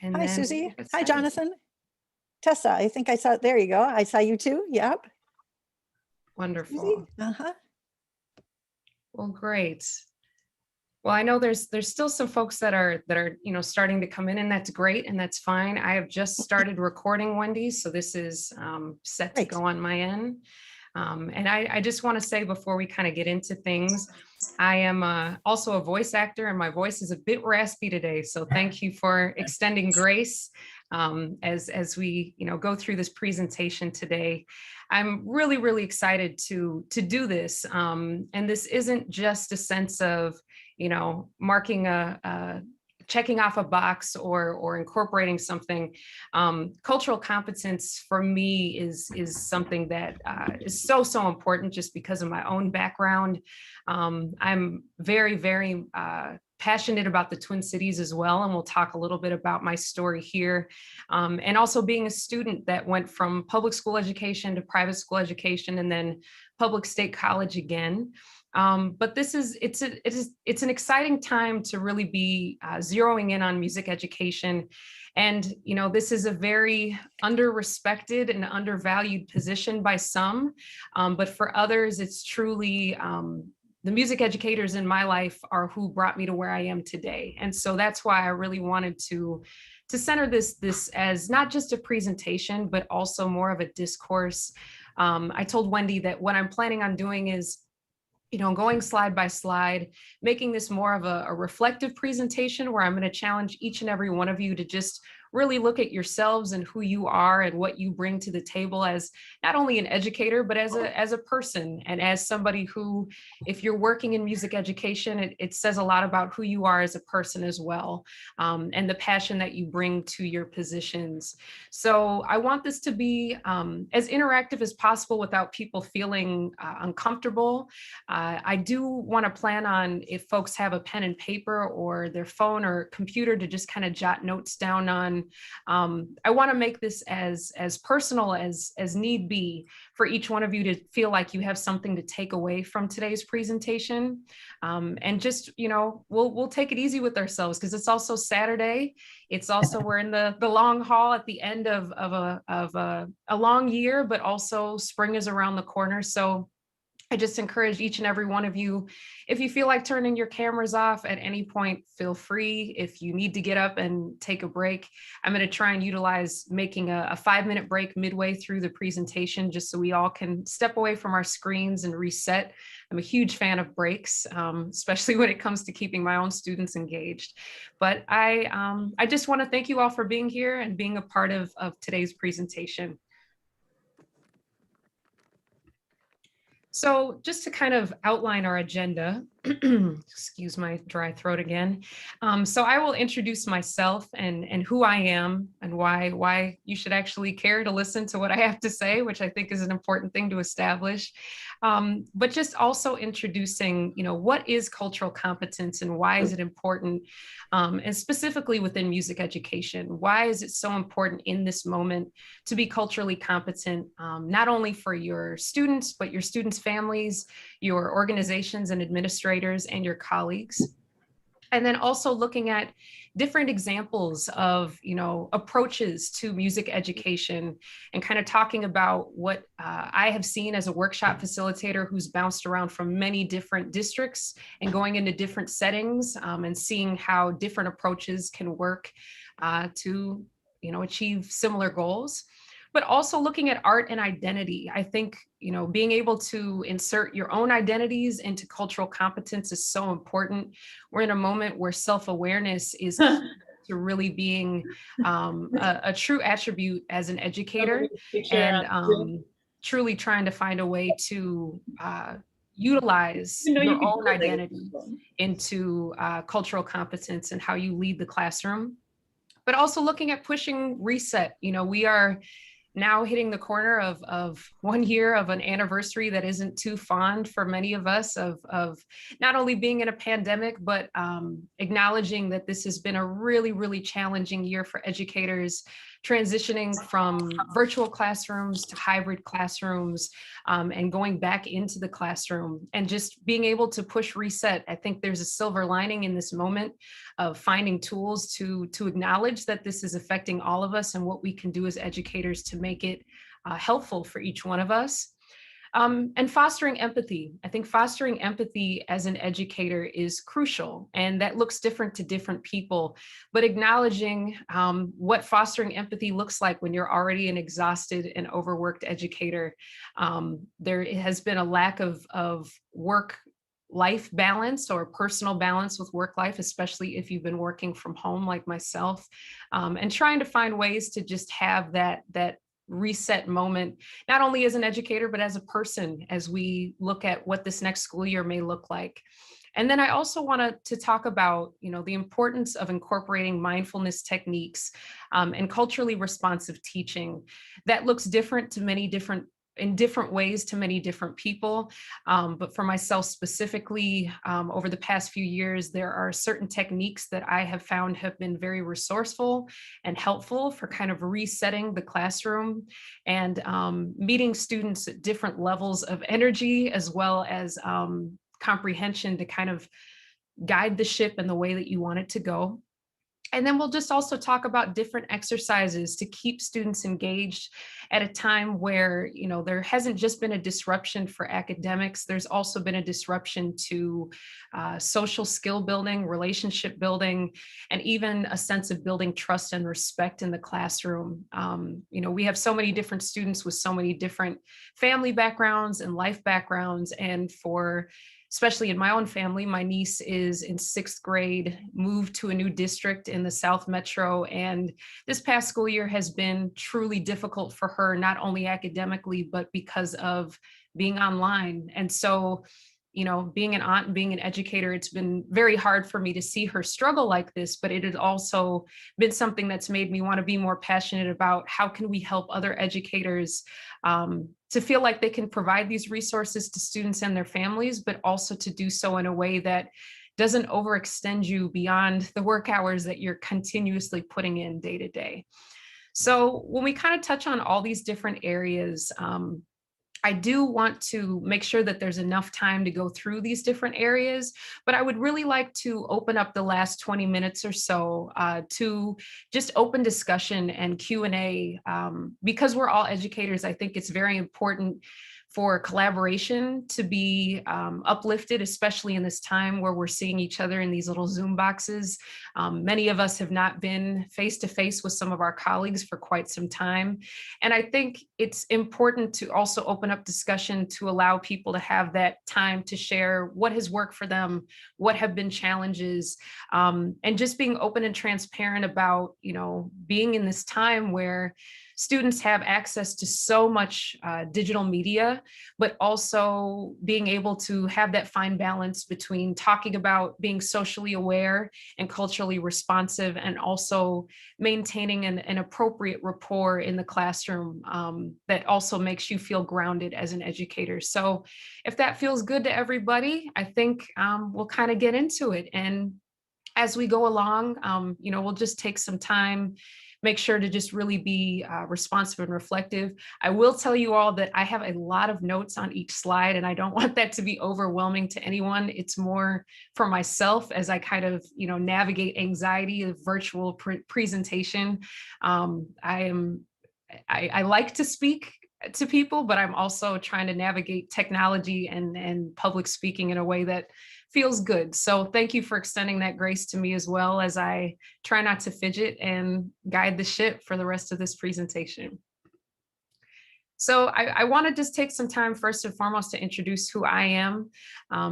and Hi, then Susie. we'll get Hi, started. Jonathan. Tessa, I think I saw, there you go. I saw you too. Yep. Susie. Wonderful. Uh-huh. Well, great. Well, I know there's still some folks that are starting to come in, and that's great, and that's fine. I have just started recording, Wendy, so this is set to Great. go on my end. And I just want to say before we kind of get into things, I am also a voice actor, and my voice is a bit raspy today. So thank you for extending grace as we go through this presentation today. I'm really, really excited to do this. And this isn't just a sense of marking checking off a box or incorporating something. Cultural competence for me is something that is so important just because of my own background. I'm very, very passionate about the Twin Cities as well, and we'll talk a little bit about my story here. And also being a student that went from public school education to private school education and then public state college again. But it's an exciting time to really be zeroing in on music education. And, this is a very under-respected and undervalued position by some, but for others, it's truly the music educators in my life are who brought me to where I am today. And so that's why I really wanted to center this as not just a presentation, but also more of a discourse. I told Wendy that what I'm planning on doing is going slide by slide, making this more of a reflective presentation where I'm going to challenge each and every one of you to just really look at yourselves and who you are and what you bring to the table as not only an educator, but as a person and as somebody who, if you're working in music education, it says a lot about who you are as a person as well, and the passion that you bring to your positions. So I want this to be as interactive as possible without people feeling uncomfortable. I do want to plan on, if folks have a pen and paper or their phone or computer, to just kind of jot notes down on. I want to make this as personal as need be for each one of you to feel like you have something to take away from today's presentation. And just, we'll take it easy with ourselves because it's also Saturday. It's also, we're in the long haul at the end of a long year, but also spring is around the corner. So I just encourage each and every one of you, if you feel like turning your cameras off at any point, feel free. If you need to get up and take a break, I'm going to try and utilize making a 5-minute break midway through the presentation, just so we all can step away from our screens and reset. I'm a huge fan of breaks, especially when it comes to keeping my own students engaged. But I just want to thank you all for being here and being a part of today's presentation. So just to kind of outline our agenda, excuse my dry throat again. So I will introduce myself and who I am and why you should actually care to listen to what I have to say, which I think is an important thing to establish. But just also introducing, what is cultural competence and why is it important? And specifically within music education, why is it so important in this moment to be culturally competent, not only for your students, but your students' families, your organizations and administrators, and your colleagues. And then also looking at different examples of, approaches to music education and kind of talking about what I have seen as a workshop facilitator who's bounced around from many different districts and going into different settings, and seeing how different approaches can work to, achieve similar goals. But also looking at art and identity. I think, being able to insert your own identities into cultural competence is so important. We're in a moment where self-awareness is to really being a true attribute as an educator, and truly trying to find a way to utilize your own identity into cultural competence and how you lead the classroom. But also looking at pushing reset. We are now hitting the corner of 1 year of an anniversary that isn't too fond for many of us of not only being in a pandemic, but acknowledging that this has been a really, really challenging year for educators, transitioning from virtual classrooms to hybrid classrooms, and going back into the classroom and just being able to push reset. I think there's a silver lining in this moment of finding tools to acknowledge that this is affecting all of us and what we can do as educators to make it helpful for each one of us. And fostering empathy. I think fostering empathy as an educator is crucial, and that looks different to different people, but acknowledging what fostering empathy looks like when you're already an exhausted and overworked educator. There has been a lack of work-life balance or personal balance with work life, especially if you've been working from home like myself, and trying to find ways to just have that reset moment, not only as an educator, but as a person, as we look at what this next school year may look like. And then I also wanted to talk about, the importance of incorporating mindfulness techniques and culturally responsive teaching that looks different in different ways to many different people. But for myself specifically, over the past few years, there are certain techniques that I have found have been very resourceful and helpful for kind of resetting the classroom and meeting students at different levels of energy, as well as comprehension to kind of guide the ship in the way that you want it to go. And then we'll just also talk about different exercises to keep students engaged at a time where, there hasn't just been a disruption for academics. There's also been a disruption to social skill building, relationship building, and even a sense of building trust and respect in the classroom. We have so many different students with so many different family backgrounds and life backgrounds. And especially in my own family, my niece is in 6th grade, moved to a new district in the South Metro. And this past school year has been truly difficult for her, not only academically, but because of being online. And so, being an aunt and being an educator, it's been very hard for me to see her struggle like this, but it has also been something that's made me want to be more passionate about how can we help other educators to feel like they can provide these resources to students and their families, but also to do so in a way that doesn't overextend you beyond the work hours that you're continuously putting in day to day. So when we kind of touch on all these different areas, I do want to make sure that there's enough time to go through these different areas, but I would really like to open up the last 20 minutes or so to just open discussion and Q&A. Because we're all educators, I think it's very important for collaboration to be uplifted, especially in this time where we're seeing each other in these little Zoom boxes. Many of us have not been face-to-face with some of our colleagues for quite some time. And I think it's important to also open up discussion to allow people to have that time to share what has worked for them, what have been challenges, and just being open and transparent about, being in this time where students have access to so much digital media, but also being able to have that fine balance between talking about being socially aware and culturally responsive, and also maintaining an appropriate rapport in the classroom that also makes you feel grounded as an educator. So if that feels good to everybody, I think we'll kind of get into it. And as we go along, we'll just take some time, make sure to just really be responsive and reflective. I will tell you all that I have a lot of notes on each slide, and I don't want that to be overwhelming to anyone. It's more for myself as I kind of, navigate anxiety of virtual presentation. I like to speak to people, but I'm also trying to navigate technology and public speaking in a way that feels good. So thank you for extending that grace to me, as well as I try not to fidget and guide the ship for the rest of this presentation. So I want to just take some time first and foremost to introduce who I am.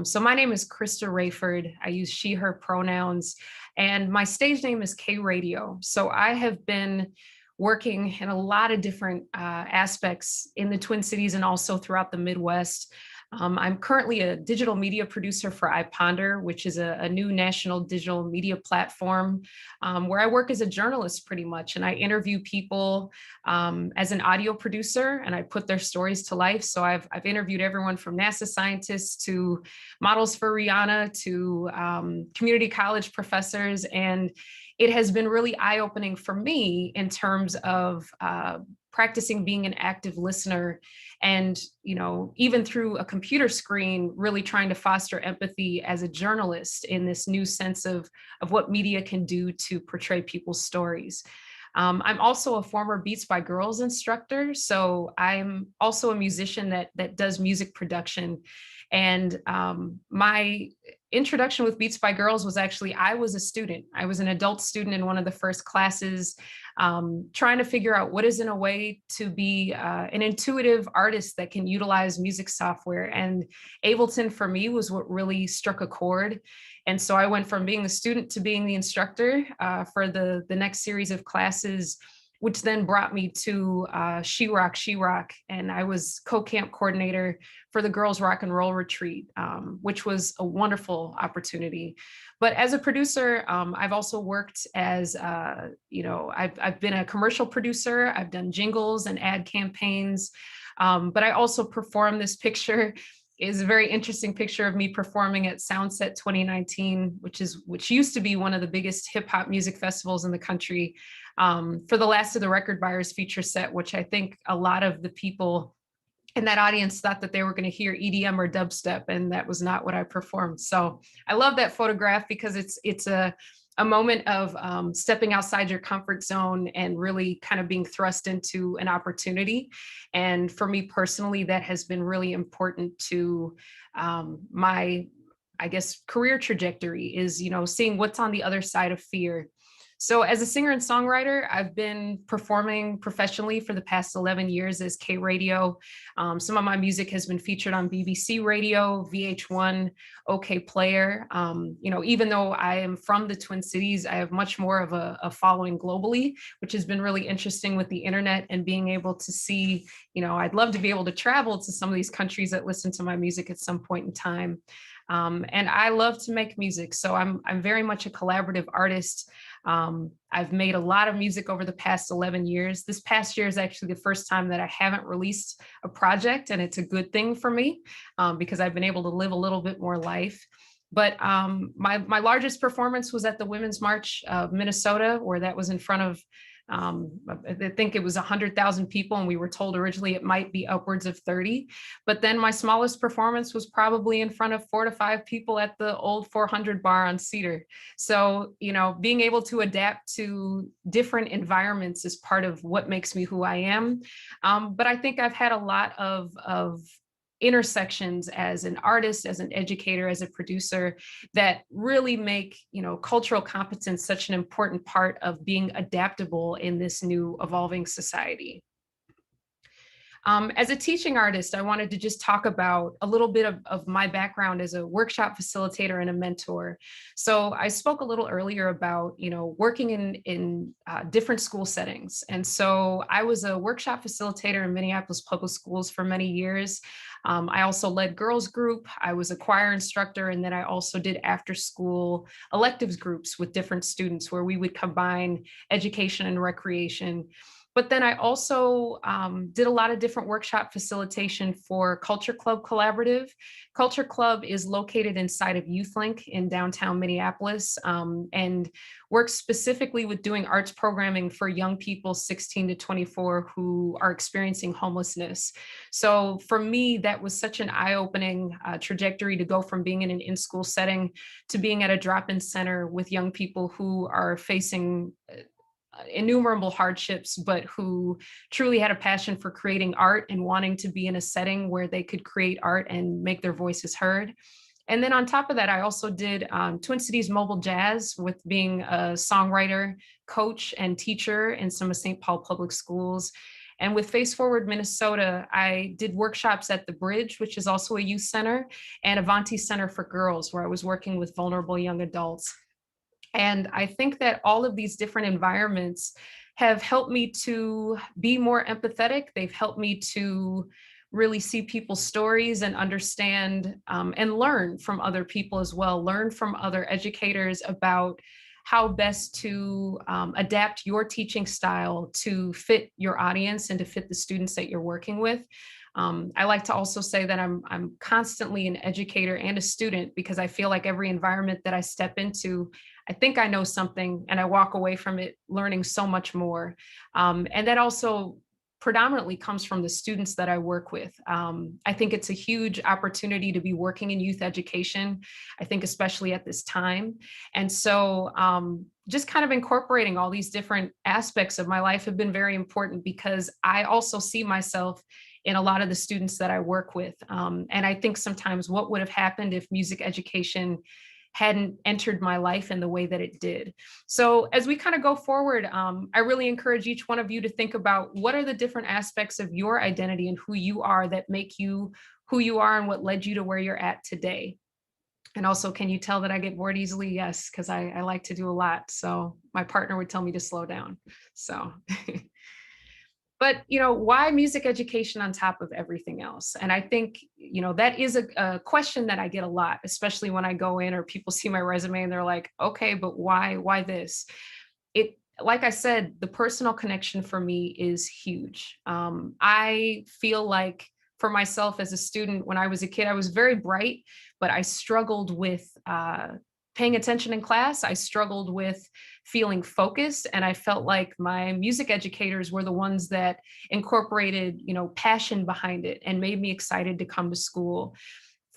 So my name is Krysta Rayford. I use she, her pronouns, and my stage name is K Radio. So I have been working in a lot of different aspects in the Twin Cities and also throughout the Midwest. I'm currently a digital media producer for iPonder, which is a new national digital media platform where I work as a journalist pretty much. And I interview people as an audio producer, and I put their stories to life. So I've interviewed everyone from NASA scientists to models for Rihanna to community college professors. And it has been really eye-opening for me in terms of practicing being an active listener, and even through a computer screen, really trying to foster empathy as a journalist in this new sense of what media can do to portray people's stories. I'm also a former Beats by Girls instructor, so I'm also a musician that does music production. And my introduction with Beats by Girls was actually, I was a student. I was an adult student in one of the first classes, trying to figure out what is in a way to be an intuitive artist that can utilize music software. And Ableton for me was what really struck a chord. And so I went from being the student to being the instructor for the next series of classes, which then brought me to She Rock, She Rock. And I was co-camp coordinator for the Girls Rock and Roll Retreat, which was a wonderful opportunity. But as a producer, I've also worked as, I've been a commercial producer. I've done jingles and ad campaigns, but I also perform. This picture is a very interesting picture of me performing at Soundset 2019, which used to be one of the biggest hip hop music festivals in the country, for the Last of the Record Buyers feature set, which I think a lot of the people in that audience thought that they were going to hear EDM or dubstep, and that was not what I performed. So I love that photograph because it's a moment of stepping outside your comfort zone and really kind of being thrust into an opportunity. And for me personally, that has been really important to my, I guess, career trajectory, is, seeing what's on the other side of fear. So as a singer and songwriter, I've been performing professionally for the past 11 years as K Radio. Some of my music has been featured on BBC Radio, VH1, OK Player. Even though I am from the Twin Cities, I have much more of a following globally, which has been really interesting with the internet and being able to see, I'd love to be able to travel to some of these countries that listen to my music at some point in time. And I love to make music. So I'm very much a collaborative artist. I've made a lot of music over the past 11 years. This past year is actually the first time that I haven't released a project, and it's a good thing for me because I've been able to live a little bit more life. But my largest performance was at the Women's March of Minnesota, where that was in front of, I think it was 100,000 people, and we were told originally it might be upwards of 30. But then my smallest performance was probably in front of 4 to 5 people at the old 400 bar on Cedar. So, being able to adapt to different environments is part of what makes me who I am. But I think I've had a lot of intersections as an artist, as an educator, as a producer, that really make, cultural competence such an important part of being adaptable in this new evolving society. As a teaching artist, I wanted to just talk about a little bit of my background as a workshop facilitator and a mentor. So I spoke a little earlier about, working in different school settings. And so I was a workshop facilitator in Minneapolis Public Schools for many years. I also led girls group. I was a choir instructor, and then I also did after school electives groups with different students where we would combine education and recreation. But then I also did a lot of different workshop facilitation for Culture Club Collaborative. Culture Club is located inside of YouthLink in downtown Minneapolis, and works specifically with doing arts programming for young people 16 to 24 who are experiencing homelessness. So for me, that was such an eye-opening trajectory to go from being in an in-school setting to being at a drop-in center with young people who are facing innumerable hardships, but who truly had a passion for creating art and wanting to be in a setting where they could create art and make their voices heard. And then on top of that, I also did Twin Cities Mobile Jazz, with being a songwriter, coach, and teacher in some of St. Paul Public Schools. And with Face Forward Minnesota, I did workshops at The Bridge, which is also a youth center, and Avanti Center for Girls, where I was working with vulnerable young adults. And I think that all of these different environments have helped me to be more empathetic. They've helped me to really see people's stories and understand and learn from other people as well, learn from other educators about how best to adapt your teaching style to fit your audience and to fit the students that you're working with. I like to also say that I'm constantly an educator and a student, because I feel like every environment that I step into, I think I know something and I walk away from it learning so much more. And that also predominantly comes from the students that I work with. I think it's a huge opportunity to be working in youth education, I think especially at this time. And so just kind of incorporating all these different aspects of my life have been very important, because I also see myself in a lot of the students that I work with. And I think sometimes what would have happened if music education hadn't entered my life in the way that it did. So as we kind of go forward, I really encourage each one of you to think about what are the different aspects of your identity and who you are that make you who you are and what led you to where you're at today. And also, can you tell that I get bored easily? Yes, because I like to do a lot. So my partner would tell me to slow down. So but why music education on top of everything else? And I think that is a question that I get a lot, especially when I go in or people see my resume and they're like, okay, but why this? It, like I said, the personal connection for me is huge. I feel like for myself as a student, when I was a kid, I was very bright, but I struggled with paying attention in class. I struggled with feeling focused, and I felt like my music educators were the ones that incorporated, passion behind it and made me excited to come to school.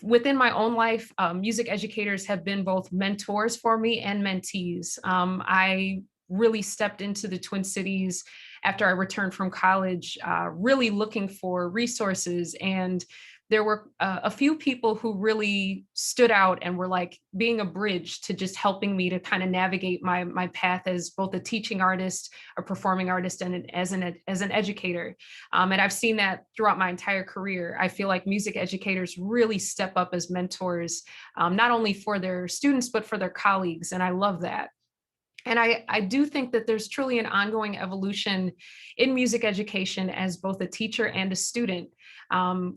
Within my own life, music educators have been both mentors for me and mentees. I really stepped into the Twin Cities after I returned from college, really looking for resources. And there were a few people who really stood out and were like being a bridge to just helping me to kind of navigate my path as both a teaching artist, a performing artist, and as an educator. And I've seen that throughout my entire career. I feel like music educators really step up as mentors, not only for their students, but for their colleagues. And I love that. And I do think that there's truly an ongoing evolution in music education as both a teacher and a student,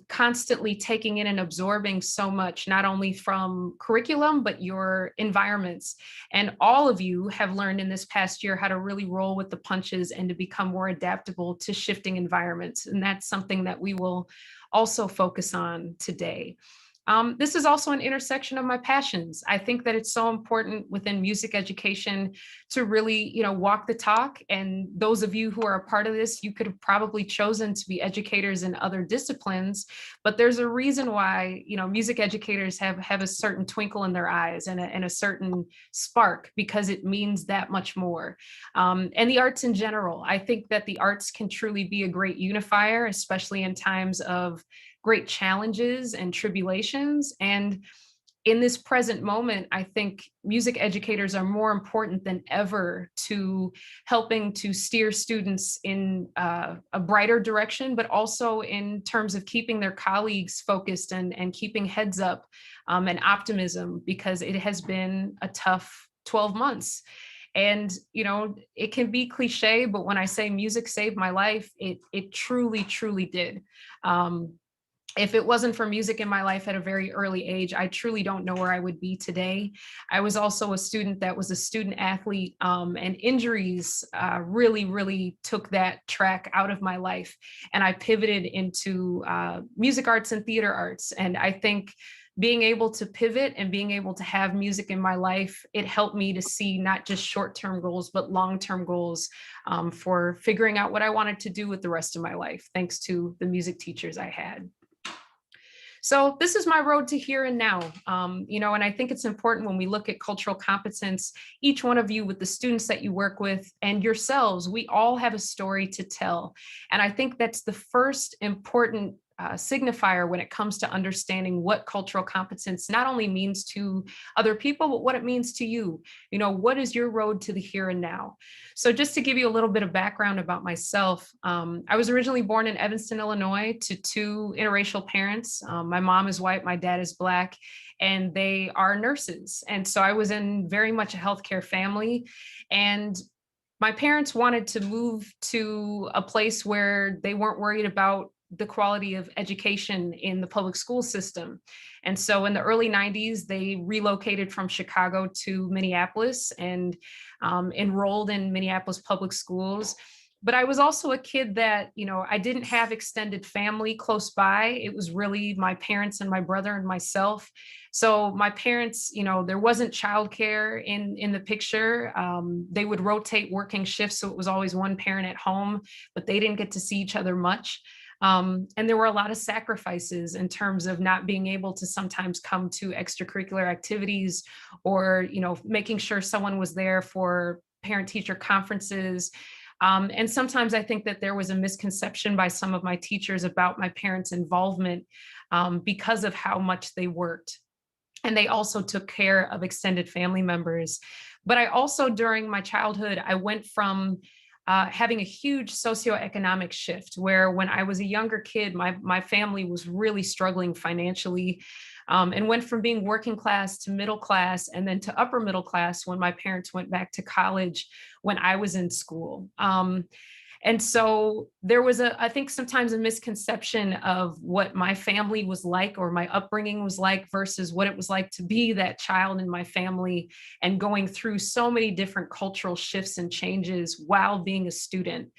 constantly taking in and absorbing so much, not only from curriculum, but your environments. And all of you have learned in this past year how to really roll with the punches and to become more adaptable to shifting environments. And that's something that we will also focus on today. This is also an intersection of my passions. I think that it's so important within music education to really, walk the talk. And those of you who are a part of this, you could have probably chosen to be educators in other disciplines, but there's a reason why, music educators have a certain twinkle in their eyes and a certain spark, because it means that much more. And the arts in general, I think that the arts can truly be a great unifier, especially in times of great challenges and tribulations. And in this present moment, I think music educators are more important than ever to helping to steer students in a brighter direction, but also in terms of keeping their colleagues focused and keeping heads up and optimism, because it has been a tough 12 months. And, it can be cliche, but when I say music saved my life, it truly, truly did. If it wasn't for music in my life at a very early age, I truly don't know where I would be today. I was also a student that was a student athlete, and injuries really, really took that track out of my life. And I pivoted into music arts and theater arts. And I think being able to pivot and being able to have music in my life, it helped me to see not just short-term goals, but long-term goals for figuring out what I wanted to do with the rest of my life, thanks to the music teachers I had. So this is my road to here and now, and I think it's important when we look at cultural competence, each one of you with the students that you work with and yourselves, we all have a story to tell. And I think that's the first important signifier when it comes to understanding what cultural competence not only means to other people, but what it means to you. What is your road to the here and now? So just to give you a little bit of background about myself, I was originally born in Evanston, Illinois, to two interracial parents. My mom is white, my dad is Black, and they are nurses. And so I was in very much a healthcare family. And my parents wanted to move to a place where they weren't worried about the quality of education in the public school system. And so in the early 90s, they relocated from Chicago to Minneapolis and enrolled in Minneapolis public schools. But I was also a kid that, I didn't have extended family close by. It was really my parents and my brother and myself. So my parents, there wasn't childcare in the picture. They would rotate working shifts, so it was always one parent at home, but they didn't get to see each other much. And there were a lot of sacrifices in terms of not being able to sometimes come to extracurricular activities, or making sure someone was there for parent teacher conferences. And sometimes I think that there was a misconception by some of my teachers about my parents' involvement, because of how much they worked. And they also took care of extended family members. But I also, during my childhood, I went from having a huge socioeconomic shift, where when I was a younger kid, my family was really struggling financially, and went from being working class to middle class, and then to upper middle class when my parents went back to college when I was in school. And so there was I think sometimes a misconception of what my family was like, or my upbringing was like, versus what it was like to be that child in my family and going through so many different cultural shifts and changes while being a student.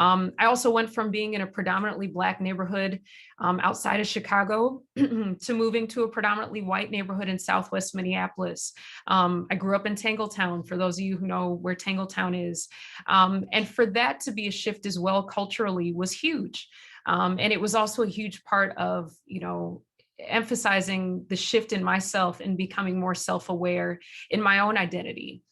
I also went from being in a predominantly Black neighborhood outside of Chicago to moving to a predominantly white neighborhood in Southwest Minneapolis. I grew up in Tangletown, for those of you who know where Tangletown is. And for that to be a shift as well culturally was huge. And it was also a huge part of, emphasizing the shift in myself and becoming more self-aware in my own identity.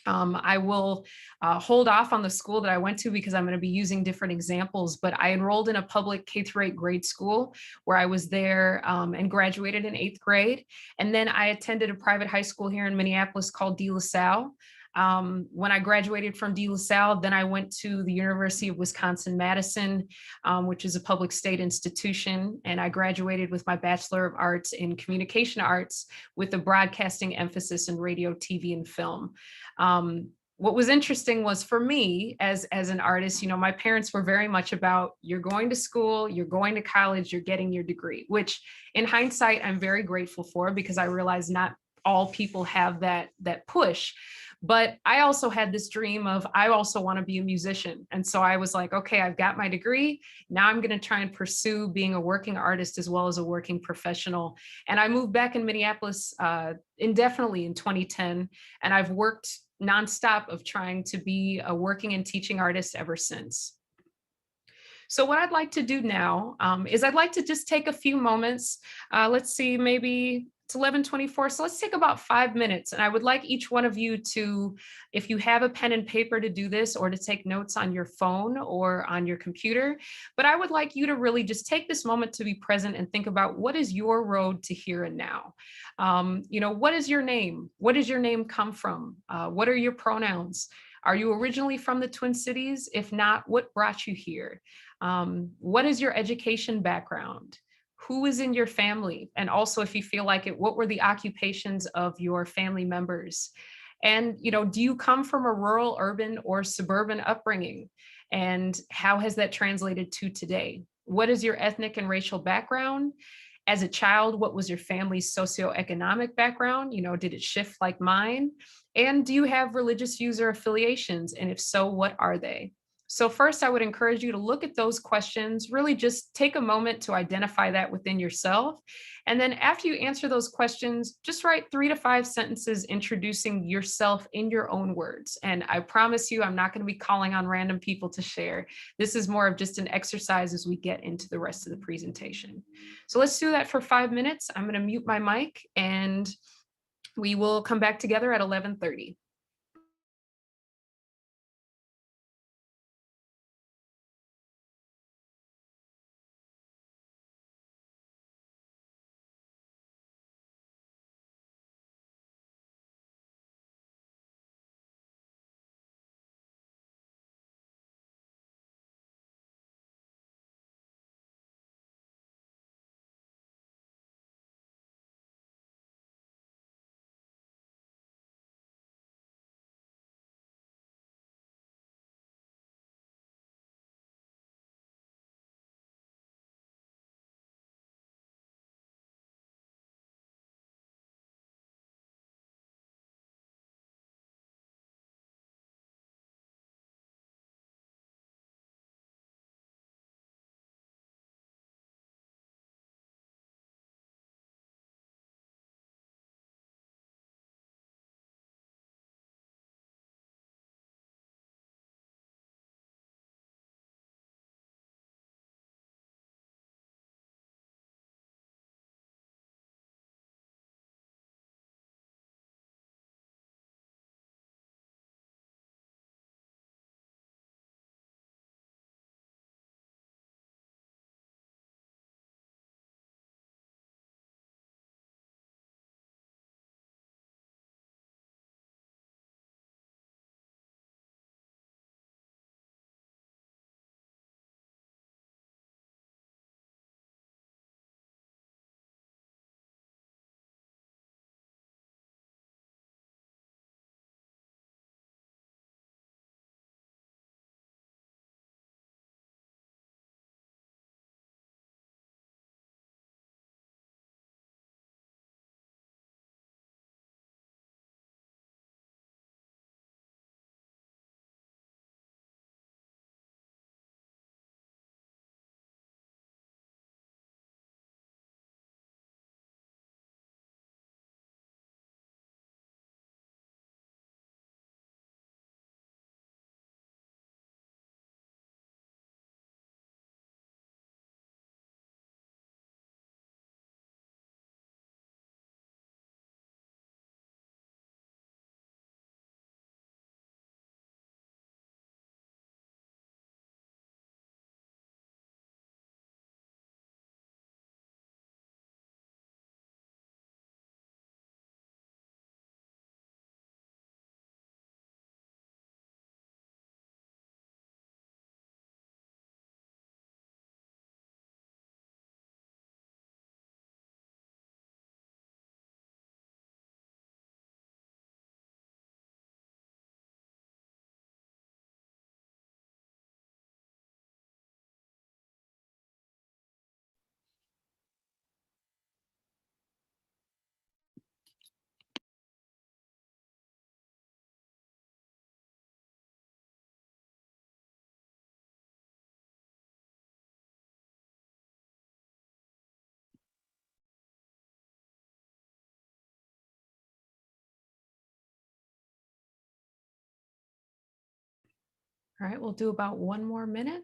I will hold off on the school that I went to, because I'm going to be using different examples, but I enrolled in a public K-8 grade school where I was there, and graduated in 8th grade. And then I attended a private high school here in Minneapolis called De La Salle. When I graduated from De La Salle, then I went to the University of Wisconsin-Madison, which is a public state institution. And I graduated with my Bachelor of Arts in Communication Arts with a broadcasting emphasis in radio, TV, and film. What was interesting was, for me as an artist, my parents were very much about, you're going to school, you're going to college, you're getting your degree, which in hindsight, I'm very grateful for, because I realize not all people have that push. But I also had this dream of, I also want to be a musician. And so I was like, okay, I've got my degree. Now I'm going to try and pursue being a working artist as well as a working professional. And I moved back in Minneapolis indefinitely in 2010. And I've worked nonstop of trying to be a working and teaching artist ever since. So what I'd like to do now is I'd like to just take a few moments. Let's see, maybe it's 11:24. So let's take about 5 minutes. And I would like each one of you to, if you have a pen and paper to do this, or to take notes on your phone or on your computer, but I would like you to really just take this moment to be present and think about, what is your road to here and now? What is your name? What does your name come from? What are your pronouns? Are you originally from the Twin Cities? If not, what brought you here? What is your education background? Who is in your family? And also, if you feel like it, what were the occupations of your family members? And, do you come from a rural, urban, or suburban upbringing? And how has that translated to today? What is your ethnic and racial background? As a child, what was your family's socioeconomic background? Did it shift like mine? And do you have religious views or affiliations? And if so, what are they? So first, I would encourage you to look at those questions, really just take a moment to identify that within yourself. And then after you answer those questions, just write 3 to 5 sentences introducing yourself in your own words. And I promise you, I'm not going to be calling on random people to share. This is more of just an exercise as we get into the rest of the presentation. So let's do that for 5 minutes. I'm going to mute my mic, and we will come back together at 11:30. All right, we'll do about one more minute.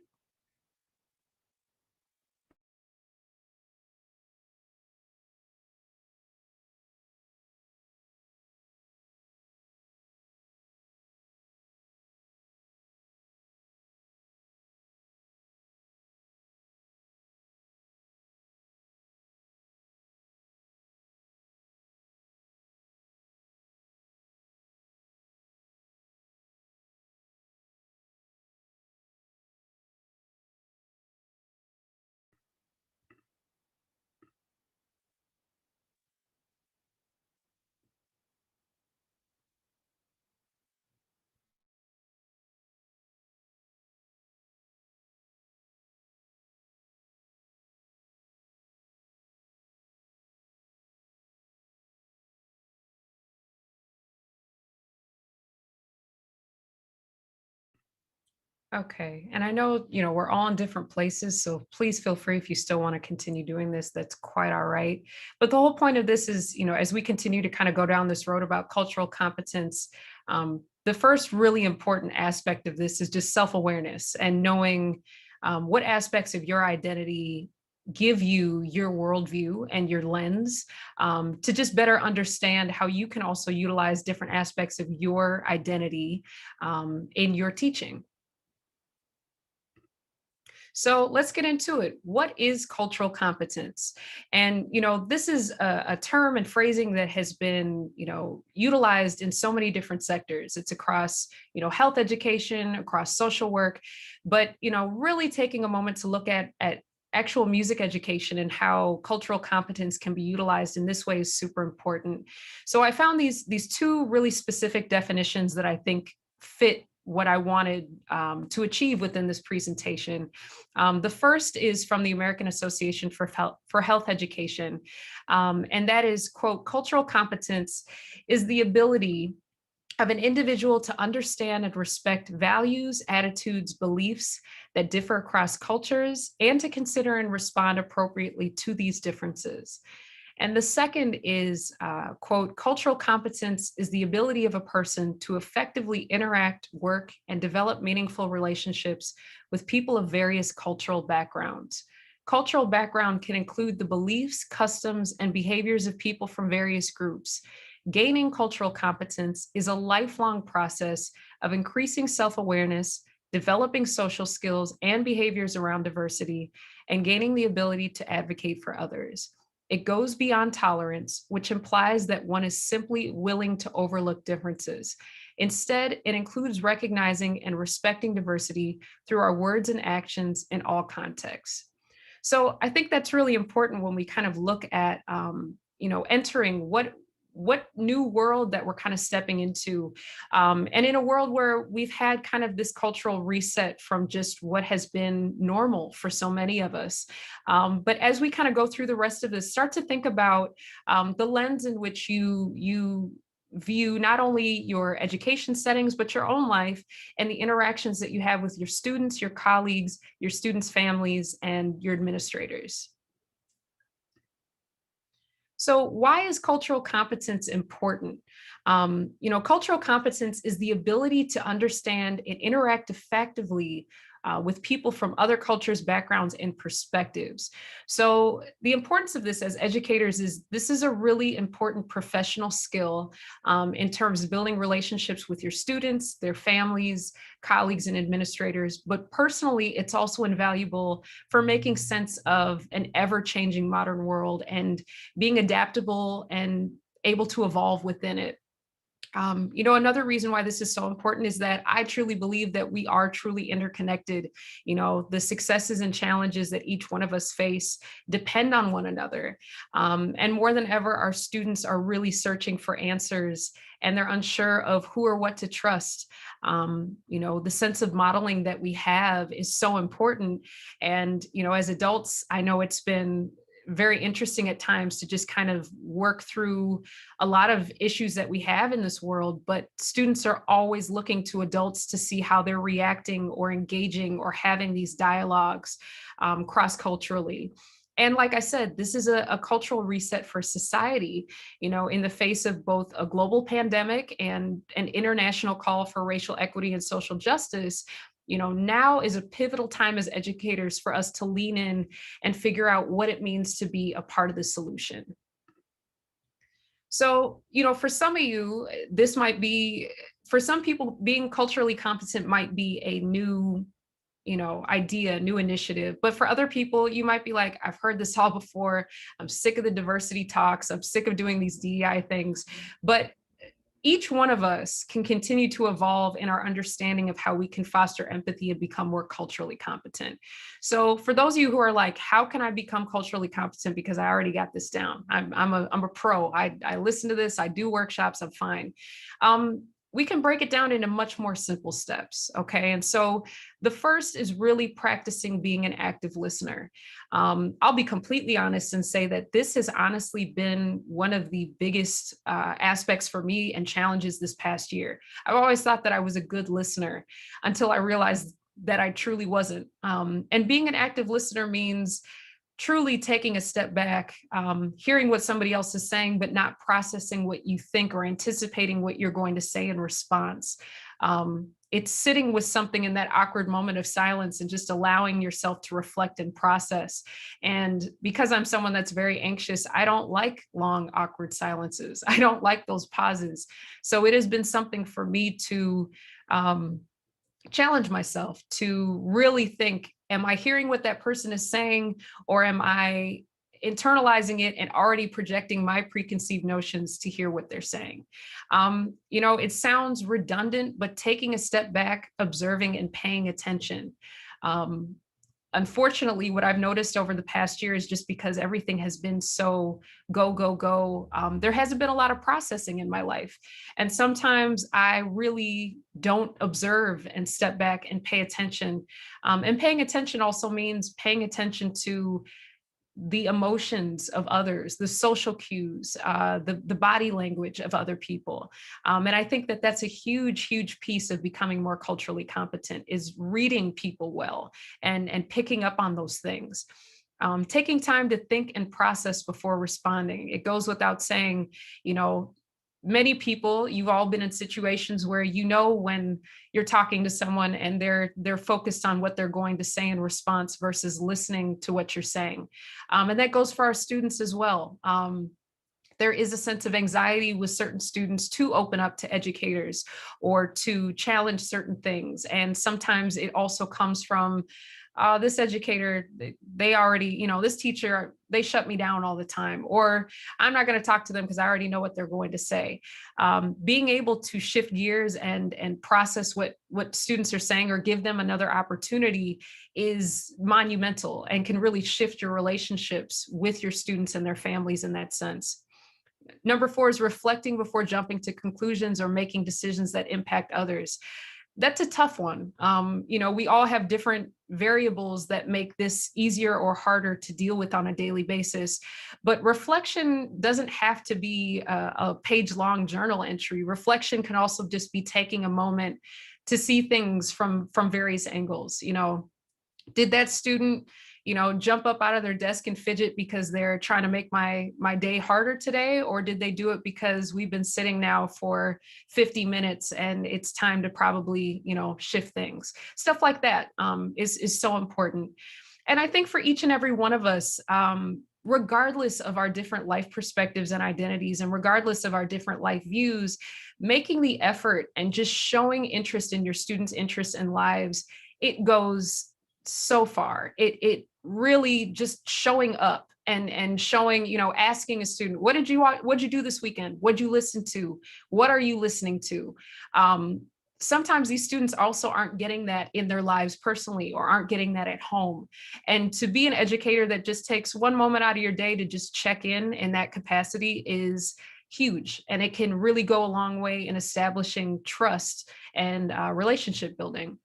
Okay. And I know, we're all in different places. So please feel free if you still want to continue doing this. That's quite all right. But the whole point of this is, as we continue to kind of go down this road about cultural competence, the first really important aspect of this is just self awareness and knowing what aspects of your identity give you your worldview and your lens, to just better understand how you can also utilize different aspects of your identity in your teaching. So let's get into it. What is cultural competence? And, this is a term and phrasing that has been, utilized in so many different sectors. It's across, health education, across social work, but, really taking a moment to look at actual music education and how cultural competence can be utilized in this way is super important. So I found these two really specific definitions that I think fit what I wanted to achieve within this presentation. The first is from the American Association for Health Education, and that is, quote, cultural competence is the ability of an individual to understand and respect values, attitudes, beliefs that differ across cultures, and to consider and respond appropriately to these differences. And the second is, quote, cultural competence is the ability of a person to effectively interact, work, and develop meaningful relationships with people of various cultural backgrounds. Cultural background can include the beliefs, customs, and behaviors of people from various groups. Gaining cultural competence is a lifelong process of increasing self-awareness, developing social skills and behaviors around diversity, and gaining the ability to advocate for others. It goes beyond tolerance, which implies that one is simply willing to overlook differences. Instead, it includes recognizing and respecting diversity through our words and actions in all contexts. So I think that's really important when we kind of look at, entering what new world that we're kind of stepping into. And in a world where we've had kind of this cultural reset from just what has been normal for so many of us. But as we kind of go through the rest of this, start to think about the lens in which you view not only your education settings, but your own life and the interactions that you have with your students, your colleagues, your students' families, and your administrators. So why is cultural competence important? Cultural competence is the ability to understand and interact effectively with people from other cultures, backgrounds, and perspectives. So the importance of this as educators is this is a really important professional skill in terms of building relationships with your students, their families, colleagues, and administrators. But personally, it's also invaluable for making sense of an ever-changing modern world and being adaptable and able to evolve within it. Another reason why this is so important is that I truly believe that we are truly interconnected. The successes and challenges that each one of us face depend on one another. And more than ever, our students are really searching for answers and they're unsure of who or what to trust. The sense of modeling that we have is so important. And, as adults, I know it's been very interesting at times to just kind of work through a lot of issues that we have in this world, but students are always looking to adults to see how they're reacting or engaging or having these dialogues cross-culturally. And like I said, this is a cultural reset for society, in the face of both a global pandemic and an international call for racial equity and social justice. Now is a pivotal time as educators for us to lean in and figure out what it means to be a part of the solution. So, for some of you, this might be, for some people, being culturally competent might be a new idea, new initiative. But for other people, you might be like, I've heard this all before. I'm sick of the diversity talks. I'm sick of doing these DEI things. But each one of us can continue to evolve in our understanding of how we can foster empathy and become more culturally competent. So for those of you who are like, how can I become culturally competent? Because I already got this down. I'm a pro. I listen to this. I do workshops. I'm fine. We can break it down into much more simple steps. Okay. And so the first is really practicing being an active listener. I'll be completely honest and say that this has honestly been one of the biggest aspects for me and challenges this past year. I've always thought that I was a good listener until I realized that I truly wasn't. And being an active listener means truly taking a step back, hearing what somebody else is saying, but not processing what you think or anticipating what you're going to say in response. It's sitting with something in that awkward moment of silence and just allowing yourself to reflect and process. And because I'm someone that's very anxious, I don't like long, awkward silences. I don't like those pauses. So it has been something for me to challenge myself to really think, am I hearing what that person is saying, or am I internalizing it and already projecting my preconceived notions to hear what they're saying? It sounds redundant, but taking a step back, observing and paying attention. Unfortunately, what I've noticed over the past year is just because everything has been so go, go, go, there hasn't been a lot of processing in my life. And sometimes I really don't observe and step back and pay attention. And paying attention also means paying attention to the emotions of others, the social cues, the body language of other people. And I think that that's a huge, huge piece of becoming more culturally competent, is reading people well and picking up on those things. Taking time to think and process before responding. It goes without saying, many people, you've all been in situations where when you're talking to someone and they're focused on what they're going to say in response versus listening to what you're saying. And that goes for our students as well. There is a sense of anxiety with certain students to open up to educators or to challenge certain things. And sometimes it also comes from this educator, they already, this teacher, they shut me down all the time, or I'm not going to talk to them because I already know what they're going to say. Being able to shift gears and process what students are saying or give them another opportunity is monumental and can really shift your relationships with your students and their families in that sense. Number 4 is reflecting before jumping to conclusions or making decisions that impact others. That's a tough one. We all have different variables that make this easier or harder to deal with on a daily basis. But reflection doesn't have to be a page-long journal entry. Reflection can also just be taking a moment to see things from various angles. Did that student jump up out of their desk and fidget because they're trying to make my day harder today? Or did they do it because we've been sitting now for 50 minutes and it's time to probably, shift things? Stuff like that is so important. And I think for each and every one of us, regardless of our different life perspectives and identities, and regardless of our different life views, making the effort and just showing interest in your students' interests and lives, it goes so far. It really just showing up and showing, asking a student, what'd you do this weekend? What'd you listen to? What are you listening to? Sometimes these students also aren't getting that in their lives personally, or aren't getting that at home. And to be an educator that just takes one moment out of your day to just check in that capacity is huge. And it can really go a long way in establishing trust and relationship building.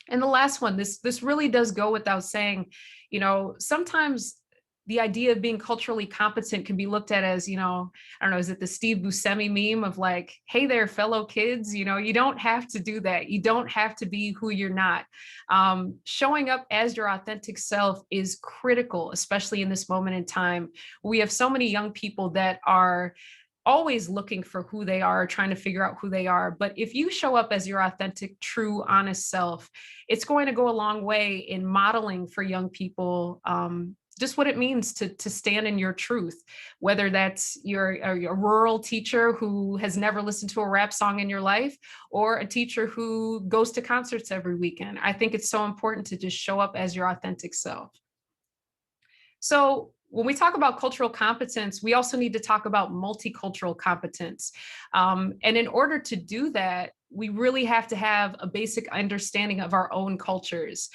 And the last one, this really does go without saying, sometimes the idea of being culturally competent can be looked at as, I don't know, is it the Steve Buscemi meme of like, hey there, fellow kids, you don't have to do that. You don't have to be who you're not. Showing up as your authentic self is critical, especially in this moment in time. We have so many young people that are always looking for who they are, trying to figure out who they are. But if you show up as your authentic, true, honest self, it's going to go a long way in modeling for young people just what it means to stand in your truth, whether that's your rural teacher who has never listened to a rap song in your life, or a teacher who goes to concerts every weekend. I think it's so important to just show up as your authentic self. So when we talk about cultural competence, we also need to talk about multicultural competence. And in order to do that, we really have to have a basic understanding of our own cultures.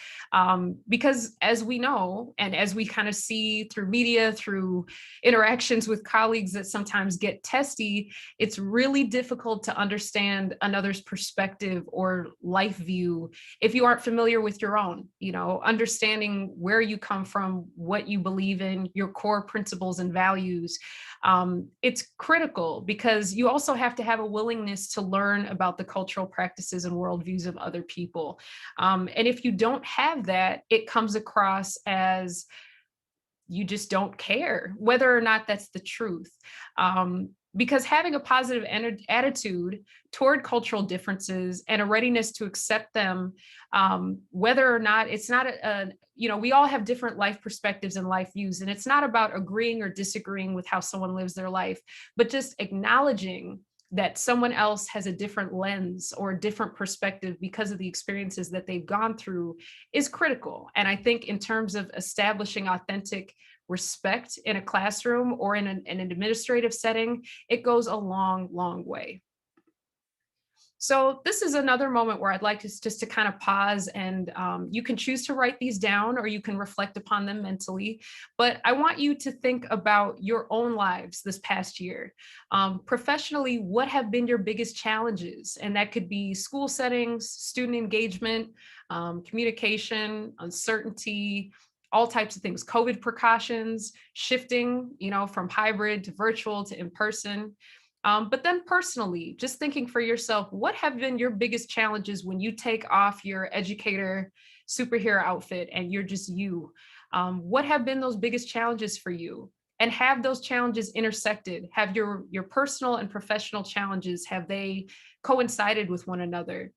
Because as we know, and as we kind of see through media, through interactions with colleagues that sometimes get testy, it's really difficult to understand another's perspective or life view if you aren't familiar with your own. Understanding where you come from, what you believe in, your core principles and values. It's critical because you also have to have a willingness to learn about the cultural practices and worldviews of other people. And if you don't have that, it comes across as you just don't care, whether or not that's the truth. Because having a positive attitude toward cultural differences and a readiness to accept them, whether or not it's not we all have different life perspectives and life views, and it's not about agreeing or disagreeing with how someone lives their life, but just acknowledging that someone else has a different lens or a different perspective because of the experiences that they've gone through is critical. And I think in terms of establishing authentic respect in a classroom or in an administrative setting, it goes a long, long way. So this is another moment where I'd like us just to kind of pause, and you can choose to write these down or you can reflect upon them mentally. But I want you to think about your own lives this past year. Professionally, what have been your biggest challenges? And that could be school settings, student engagement, communication, uncertainty, all types of things, COVID precautions, shifting, from hybrid to virtual to in person. But then personally, just thinking for yourself, what have been your biggest challenges when you take off your educator superhero outfit and you're just you? What have been those biggest challenges for you? And have those challenges intersected? Have your personal and professional challenges, have they coincided with one another?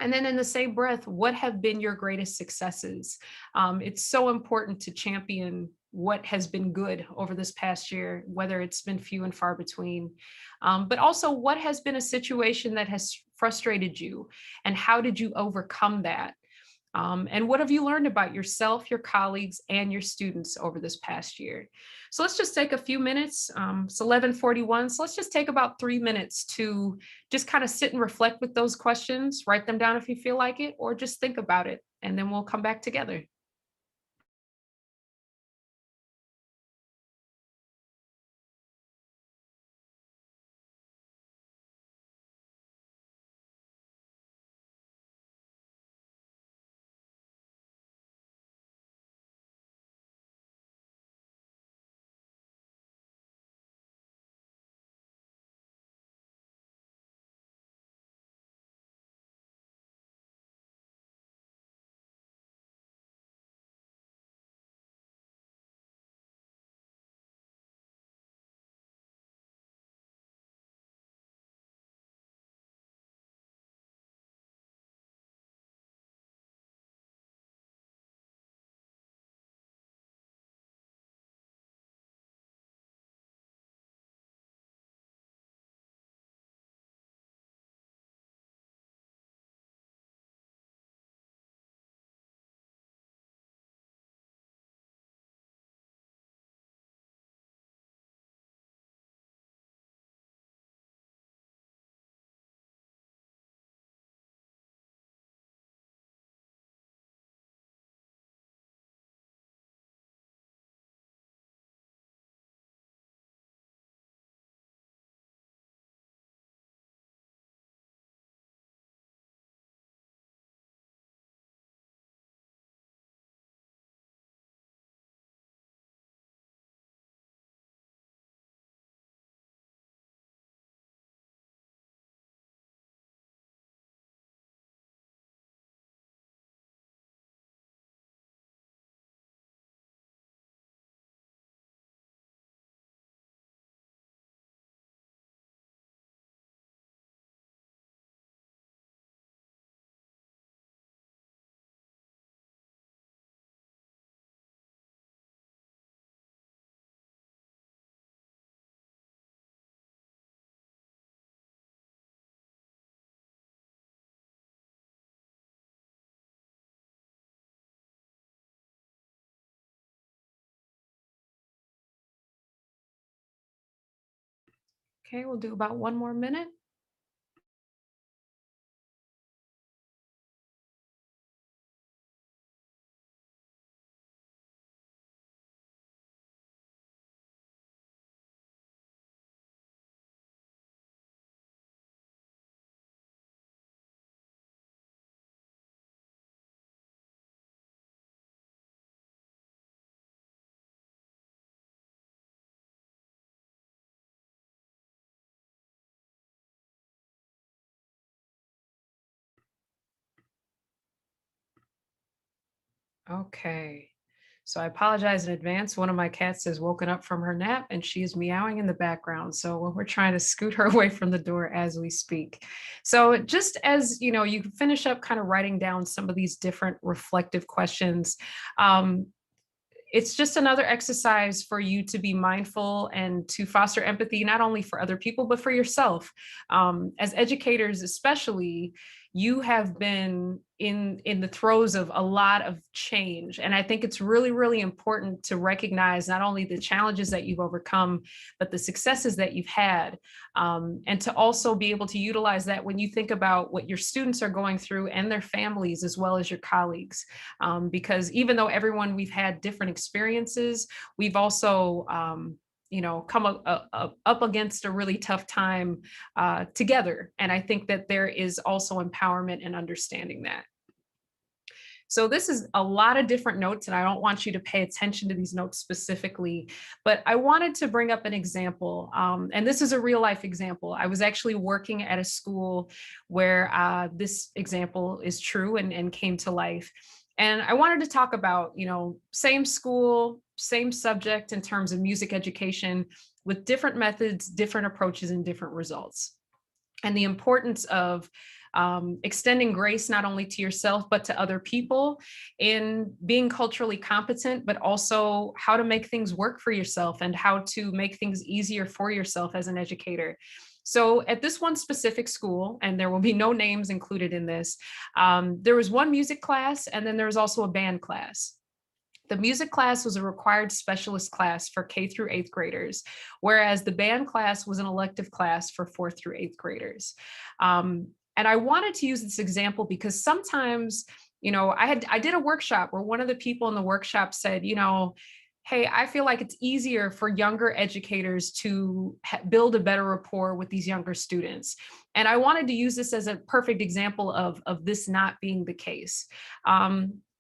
And then in the same breath, what have been your greatest successes? It's so important to champion what has been good over this past year, whether it's been few and far between. But also, what has been a situation that has frustrated you, and how did you overcome that? And what have you learned about yourself, your colleagues, and your students over this past year? So let's just take a few minutes. It's 11:41. So let's just take about 3 minutes to just kind of sit and reflect with those questions, write them down if you feel like it, or just think about it, and then we'll come back together. Okay, we'll do about 1 more minute. Okay. So I apologize in advance. One of my cats has woken up from her nap and she is meowing in the background. So we're trying to scoot her away from the door as we speak. So just as you finish up kind of writing down some of these different reflective questions, um, it's just another exercise for you to be mindful and to foster empathy, not only for other people, but for yourself. As educators, especially, you have been in the throes of a lot of change. And I think it's really, really important to recognize not only the challenges that you've overcome, but the successes that you've had. And to also be able to utilize that when you think about what your students are going through and their families, as well as your colleagues. Because even though everyone, we've had different experiences, we've also come up against a really tough time together. And I think that there is also empowerment in understanding that. So this is a lot of different notes, and I don't want you to pay attention to these notes specifically, but I wanted to bring up an example. And this is a real life example. I was actually working at a school where this example is true and came to life. And I wanted to talk about, same school, same subject in terms of music education, with different methods, different approaches, and different results. And the importance of extending grace not only to yourself, but to other people in being culturally competent, but also how to make things work for yourself and how to make things easier for yourself as an educator. So at this one specific school, and there will be no names included in this, there was one music class, and then there was also a band class. The music class was a required specialist class for K through 8th graders, whereas the band class was an elective class for 4th through 8th graders. And I wanted to use this example because sometimes, I did a workshop where one of the people in the workshop said, hey, I feel like it's easier for younger educators to build a better rapport with these younger students. And I wanted to use this as a perfect example of this not being the case.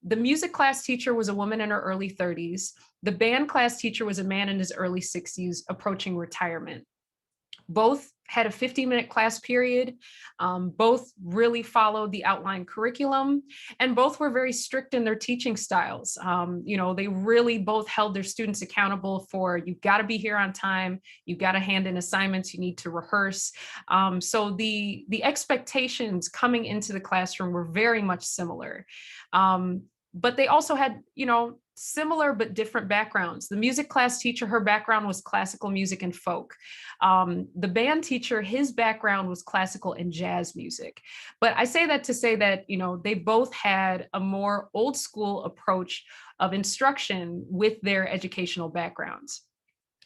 The music class teacher was a woman in her early 30s. The band class teacher was a man in his early 60s, approaching retirement. Both had a 50-minute class period. Both really followed the outlined curriculum, and both were very strict in their teaching styles. They really both held their students accountable for, you've got to be here on time, you've got to hand in assignments, you need to rehearse. So the expectations coming into the classroom were very much similar. But they also had, similar but different backgrounds. The music class teacher, her background was classical music and folk. The band teacher, his background was classical and jazz music. But I say that to say that, they both had a more old school approach of instruction with their educational backgrounds.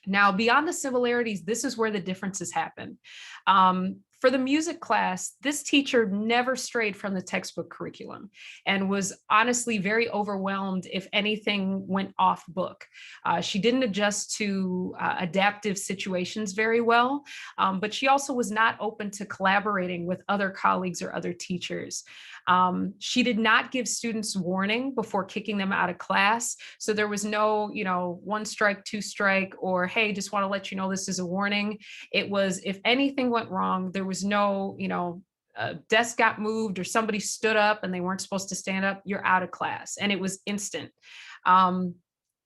Now, beyond the similarities, this is where the differences happen. For the music class, this teacher never strayed from the textbook curriculum and was honestly very overwhelmed if anything went off book. She didn't adjust to adaptive situations very well, but she also was not open to collaborating with other colleagues or other teachers. She did not give students warning before kicking them out of class. So there was no, one strike, two strike, or, hey, just want to let you know this is a warning. It was, if anything went wrong, there was no, a desk got moved or somebody stood up and they weren't supposed to stand up, you're out of class. And it was instant.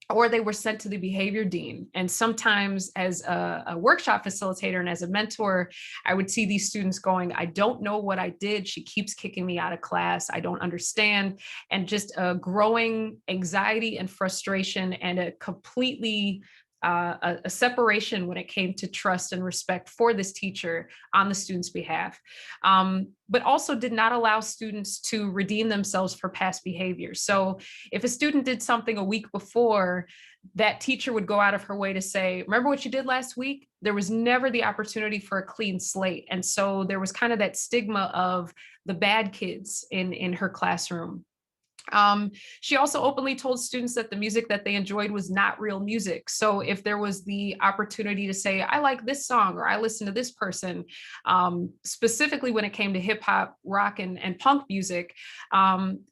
Or they were sent to the behavior dean. And sometimes as a workshop facilitator and as a mentor, I would see these students going, I don't know what I did. She keeps kicking me out of class. I don't understand. And just a growing anxiety and frustration and a completely a separation when it came to trust and respect for this teacher on the student's behalf, but also did not allow students to redeem themselves for past behavior. So if a student did something a week before, that teacher would go out of her way to say, remember what you did last week? There was never the opportunity for a clean slate. And so there was kind of that stigma of the bad kids in her classroom. She also openly told students that the music that they enjoyed was not real music. So if there was the opportunity to say, I like this song, or I listen to this person, specifically when it came to hip hop, rock, and punk music,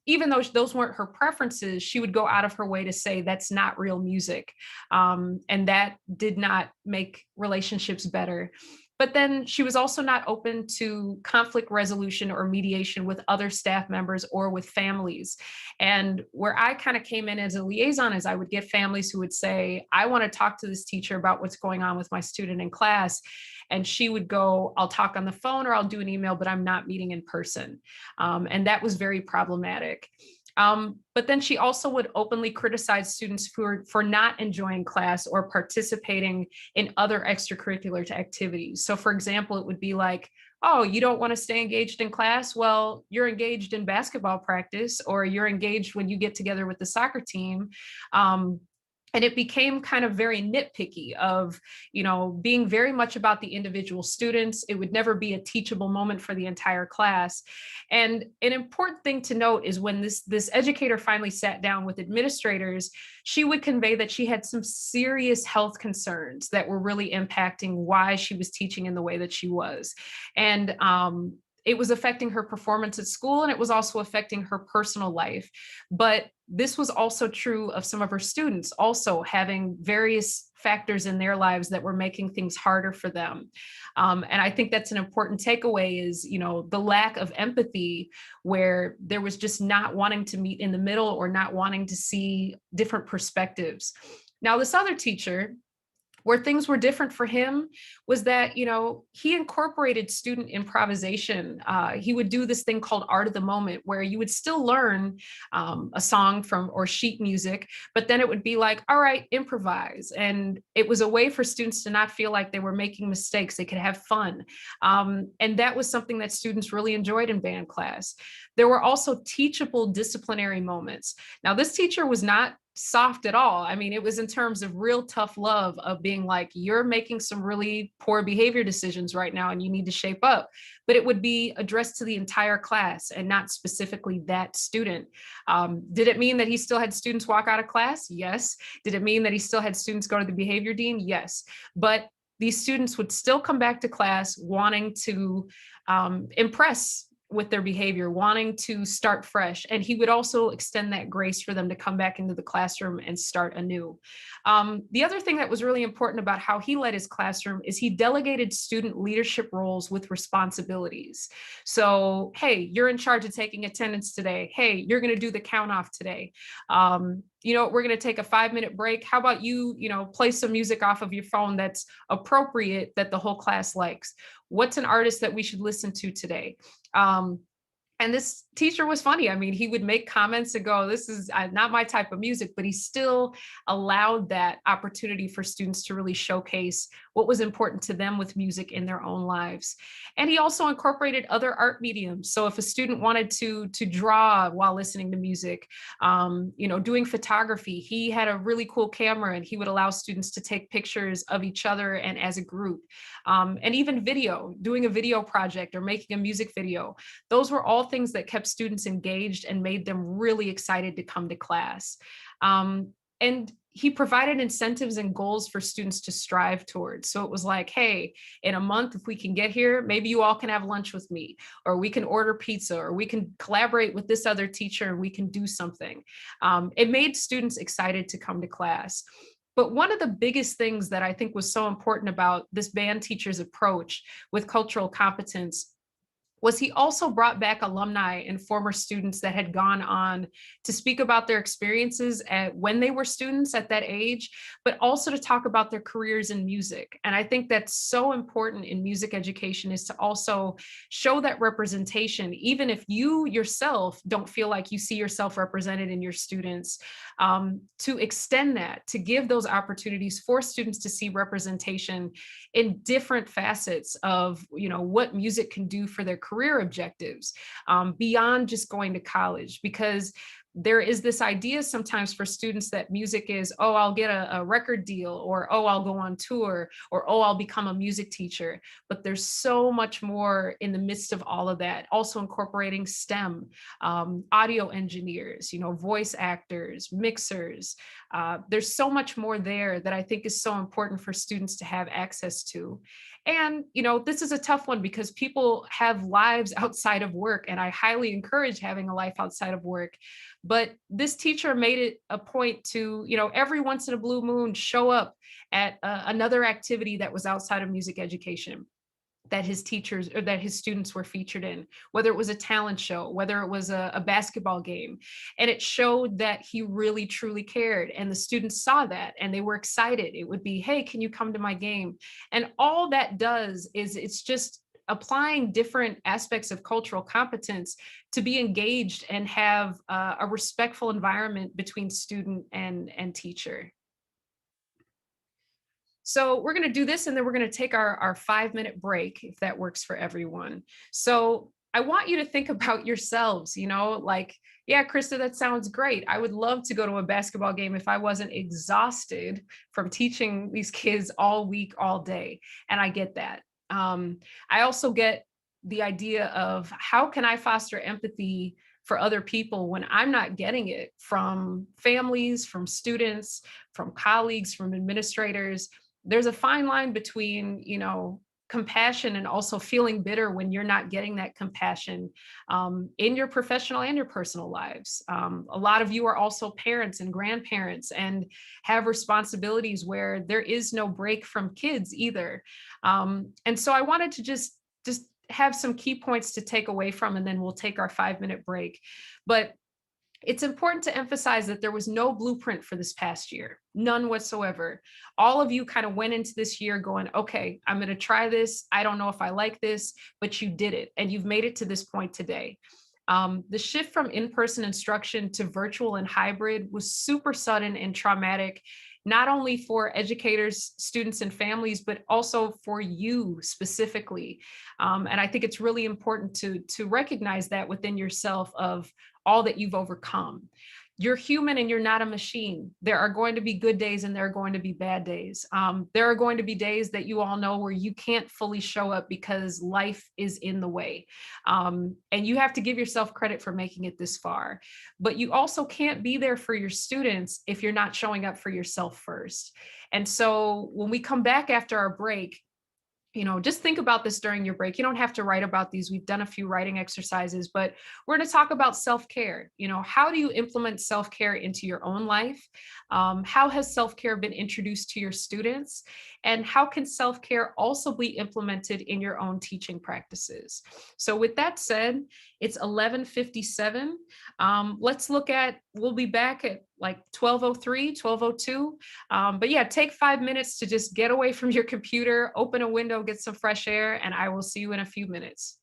even though those weren't her preferences, she would go out of her way to say that's not real music. And that did not make relationships better. But then she was also not open to conflict resolution or mediation with other staff members or with families. And where I kind of came in as a liaison is I would get families who would say, I want to talk to this teacher about what's going on with my student in class. And she would go, I'll talk on the phone or I'll do an email, but I'm not meeting in person. And that was very problematic. But then she also would openly criticize students for not enjoying class or participating in other extracurricular activities. So for example, it would be like, oh, you don't want to stay engaged in class? Well, you're engaged in basketball practice, or you're engaged when you get together with the soccer team. And it became kind of very nitpicky of, being very much about the individual students. It would never be a teachable moment for the entire class. And an important thing to note is when this educator finally sat down with administrators, she would convey that she had some serious health concerns that were really impacting why she was teaching in the way that she was. And it was affecting her performance at school, and it was also affecting her personal life. But this was also true of some of her students, also having various factors in their lives that were making things harder for them. And I think that's an important takeaway is, the lack of empathy, where there was just not wanting to meet in the middle or not wanting to see different perspectives. Now, this other teacher, where things were different for him was that, he incorporated student improvisation. He would do this thing called Art of the Moment, where you would still learn a song or sheet music, but then it would be like, all right, improvise. And it was a way for students to not feel like they were making mistakes. They could have fun. And that was something that students really enjoyed in band class. There were also teachable disciplinary moments. Now, this teacher was not soft at all. I mean, it was in terms of real tough love of being like, you're making some really poor behavior decisions right now and you need to shape up. But it would be addressed to the entire class and not specifically that student. Did it mean that he still had students walk out of class? Yes. Did it mean that he still had students go to the behavior dean? Yes. But these students would still come back to class wanting to impress with their behavior, wanting to start fresh. And he would also extend that grace for them to come back into the classroom and start anew. The other thing that was really important about how he led his classroom is he delegated student leadership roles with responsibilities. So, hey, you're in charge of taking attendance today. Hey, you're going to do the count off today. We're going to take a 5-minute break. How about you, play some music off of your phone that's appropriate, that the whole class likes? What's an artist that we should listen to today? And this teacher was funny. I mean, he would make comments and go, this is not my type of music, but he still allowed that opportunity for students to really showcase what was important to them with music in their own lives. And he also incorporated other art mediums. So if a student wanted to draw while listening to music, doing photography, he had a really cool camera and he would allow students to take pictures of each other and as a group. And even video, doing a video project or making a music video. Those were all things that kept students engaged and made them really excited to come to class. And he provided incentives and goals for students to strive towards. So it was like, hey, in a month, if we can get here, maybe you all can have lunch with me, or we can order pizza, or we can collaborate with this other teacher and we can do something. It made students excited to come to class. But one of the biggest things that I think was so important about this band teacher's approach with cultural competence was he also brought back alumni and former students that had gone on to speak about their experiences when they were students at that age, but also to talk about their careers in music. And I think that's so important in music education, is to also show that representation, even if you yourself don't feel like you see yourself represented in your students, to extend that, to give those opportunities for students to see representation in different facets of, what music can do for their career objectives, beyond just going to college. Because there is this idea sometimes for students that music is, oh, I'll get a record deal, or, oh, I'll go on tour, or, oh, I'll become a music teacher. But there's so much more in the midst of all of that, also incorporating STEM, audio engineers, voice actors, mixers. There's so much more there that I think is so important for students to have access to. And, this is a tough one because people have lives outside of work, and I highly encourage having a life outside of work. But this teacher made it a point to, every once in a blue moon, show up at another activity that was outside of music education, that his teachers or that his students were featured in, whether it was a talent show, whether it was a basketball game. And it showed that he really, truly cared. And the students saw that and they were excited. It would be, hey, can you come to my game? And all that does is it's just applying different aspects of cultural competence to be engaged and have a respectful environment between student and teacher. So we're going to do this, and then we're going to take our 5-minute break, if that works for everyone. So I want you to think about yourselves, like, yeah, Krysta, that sounds great. I would love to go to a basketball game if I wasn't exhausted from teaching these kids all week, all day. And I get that. I also get the idea of, how can I foster empathy for other people when I'm not getting it from families, from students, from colleagues, from administrators? There's a fine line between, compassion and also feeling bitter when you're not getting that compassion in your professional and your personal lives. A lot of you are also parents and grandparents and have responsibilities where there is no break from kids either. And so I wanted to just have some key points to take away from, and then we'll take our 5-minute break. But it's important to emphasize that there was no blueprint for this past year, none whatsoever. All of you kind of went into this year going, okay, I'm going to try this. I don't know if I like this, but you did it and you've made it to this point today. The shift from in-person instruction to virtual and hybrid was super sudden and traumatic, not only for educators, students, and families, but also for you specifically. And I think it's really important to recognize that within yourself, of all that you've overcome. You're human and you're not a machine. There are going to be good days and there are going to be bad days. There are going to be days that you all know where you can't fully show up because life is in the way. And you have to give yourself credit for making it this far. But you also can't be there for your students if you're not showing up for yourself first. And so when we come back after our break, just think about this during your break. You don't have to write about these. We've done a few writing exercises, but we're going to talk about self-care. How do you implement self-care into your own life? How has self-care been introduced to your students? And how can self-care also be implemented in your own teaching practices? So with that said, it's 11:57. We'll be back at like 12:03, 12:02. But yeah, take 5 minutes to just get away from your computer, open a window, get some fresh air, and I will see you in a few minutes.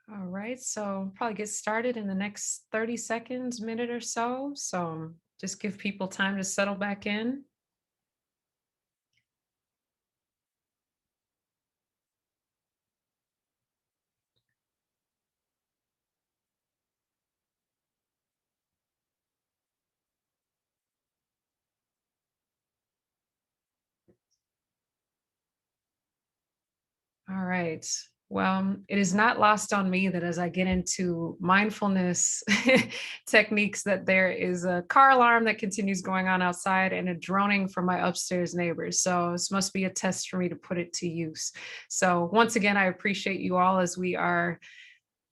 All right, so probably get started in the next 30 seconds, minute or so. So just give people time to settle back in. All right. Well, it is not lost on me that as I get into mindfulness techniques, that there is a car alarm that continues going on outside and a droning from my upstairs neighbors. So this must be a test for me to put it to use. So once again, I appreciate you all as we are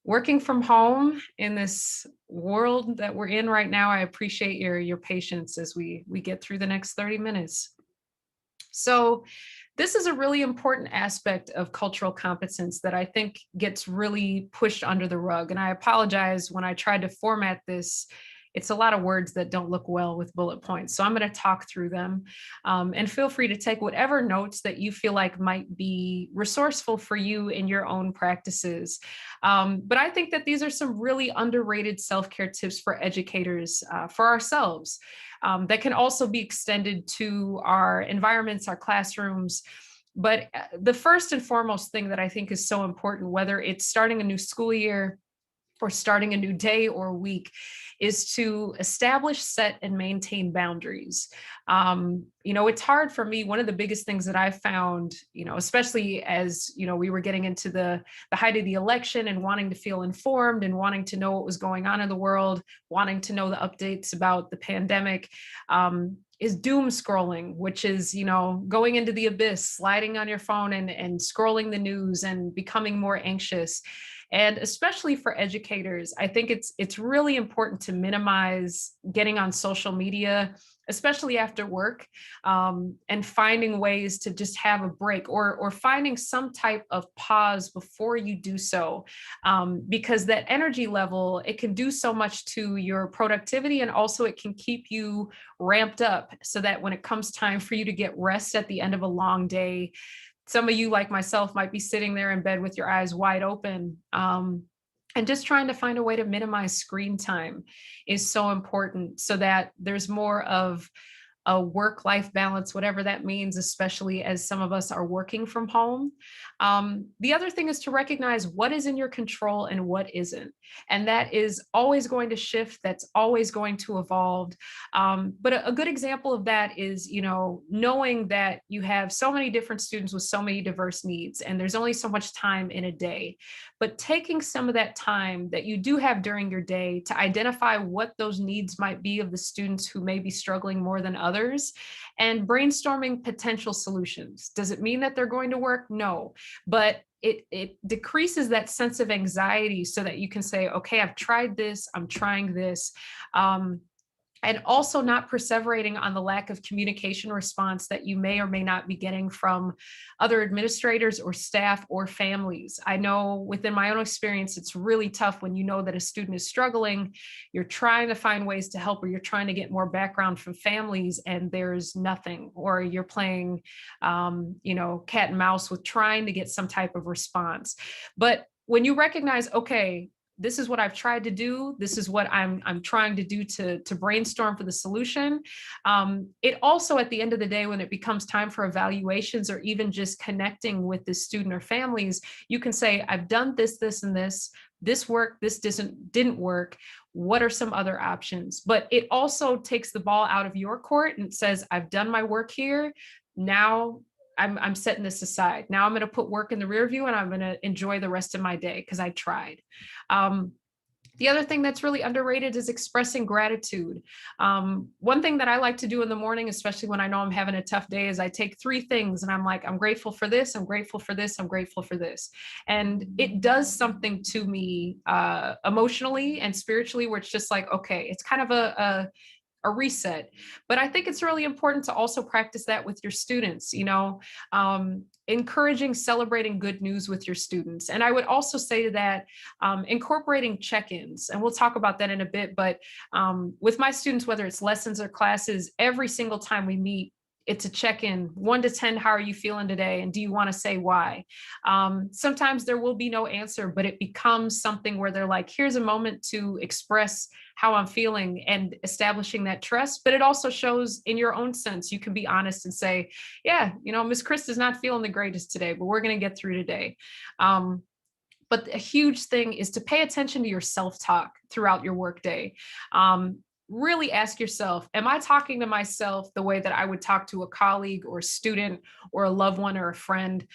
working from home in this world that we're in right now. I appreciate your patience as we get through the next 30 minutes. So, this is a really important aspect of cultural competence that I think gets really pushed under the rug. And I apologize when I tried to format this. It's a lot of words that don't look well with bullet points. So I'm going to talk through them, and feel free to take whatever notes that you feel like might be resourceful for you in your own practices. But I think that these are some really underrated self care tips for educators, for ourselves, that can also be extended to our environments, our classrooms. But the first and foremost thing that I think is so important, whether it's starting a new school year or starting a new day or week, is to establish, set, and maintain boundaries. It's hard for me. One of the biggest things that I found, especially as we were getting into the height of the election and wanting to feel informed and wanting to know what was going on in the world, wanting to know the updates about the pandemic. Is doom scrolling, which is, going into the abyss, sliding on your phone and scrolling the news and becoming more anxious. And especially for educators, I think it's really important to minimize getting on social media, especially after work, and finding ways to just have a break, or finding some type of pause before you do so, because that energy level, it can do so much to your productivity, and also it can keep you ramped up so that when it comes time for you to get rest at the end of a long day, some of you, like myself, might be sitting there in bed with your eyes wide open. And just trying to find a way to minimize screen time is so important so that there's more of a work-life balance, whatever that means, especially as some of us are working from home. The other thing is to recognize what is in your control and what isn't. And that is always going to shift, that's always going to evolve. But a good example of that is, knowing that you have so many different students with so many diverse needs, and there's only so much time in a day. But taking some of that time that you do have during your day to identify what those needs might be of the students who may be struggling more than others, and brainstorming potential solutions. Does it mean that they're going to work? No, but it decreases that sense of anxiety so that you can say, okay, I've tried this, I'm trying this. And also not perseverating on the lack of communication response that you may or may not be getting from other administrators or staff or families. I know within my own experience, it's really tough when you know that a student is struggling, you're trying to find ways to help, or you're trying to get more background from families and there's nothing, or you're playing, cat and mouse with trying to get some type of response. But when you recognize, okay, this is what I've tried to do, this is what I'm trying to do to brainstorm for the solution. It also, at the end of the day, when it becomes time for evaluations or even just connecting with the student or families, you can say, I've done this, this, and this worked, this didn't work. What are some other options? But it also takes the ball out of your court and says, I've done my work here. Now I'm setting this aside. Now I'm going to put work in the rear view and I'm going to enjoy the rest of my day because I tried. The other thing that's really underrated is expressing gratitude. One thing that I like to do in the morning, especially when I know I'm having a tough day, is I take 3 things and I'm like, I'm grateful for this, I'm grateful for this, I'm grateful for this. And it does something to me, emotionally and spiritually, where it's just like, okay, it's kind of a reset. But I think it's really important to also practice that with your students, encouraging, celebrating good news with your students. And I would also say to that, incorporating check-ins, and we'll talk about that in a bit, but with my students, whether it's lessons or classes, every single time we meet, it's a check-in, 1 to 10, how are you feeling today? And do you want to say why? Sometimes there will be no answer, but it becomes something where they're like, here's a moment to express how I'm feeling and establishing that trust. But it also shows in your own sense, you can be honest and say, yeah, Miss Krysta's not feeling the greatest today, but we're going to get through today. But a huge thing is to pay attention to your self-talk throughout your workday. Really ask yourself, am I talking to myself the way that I would talk to a colleague or a student or a loved one or a friend?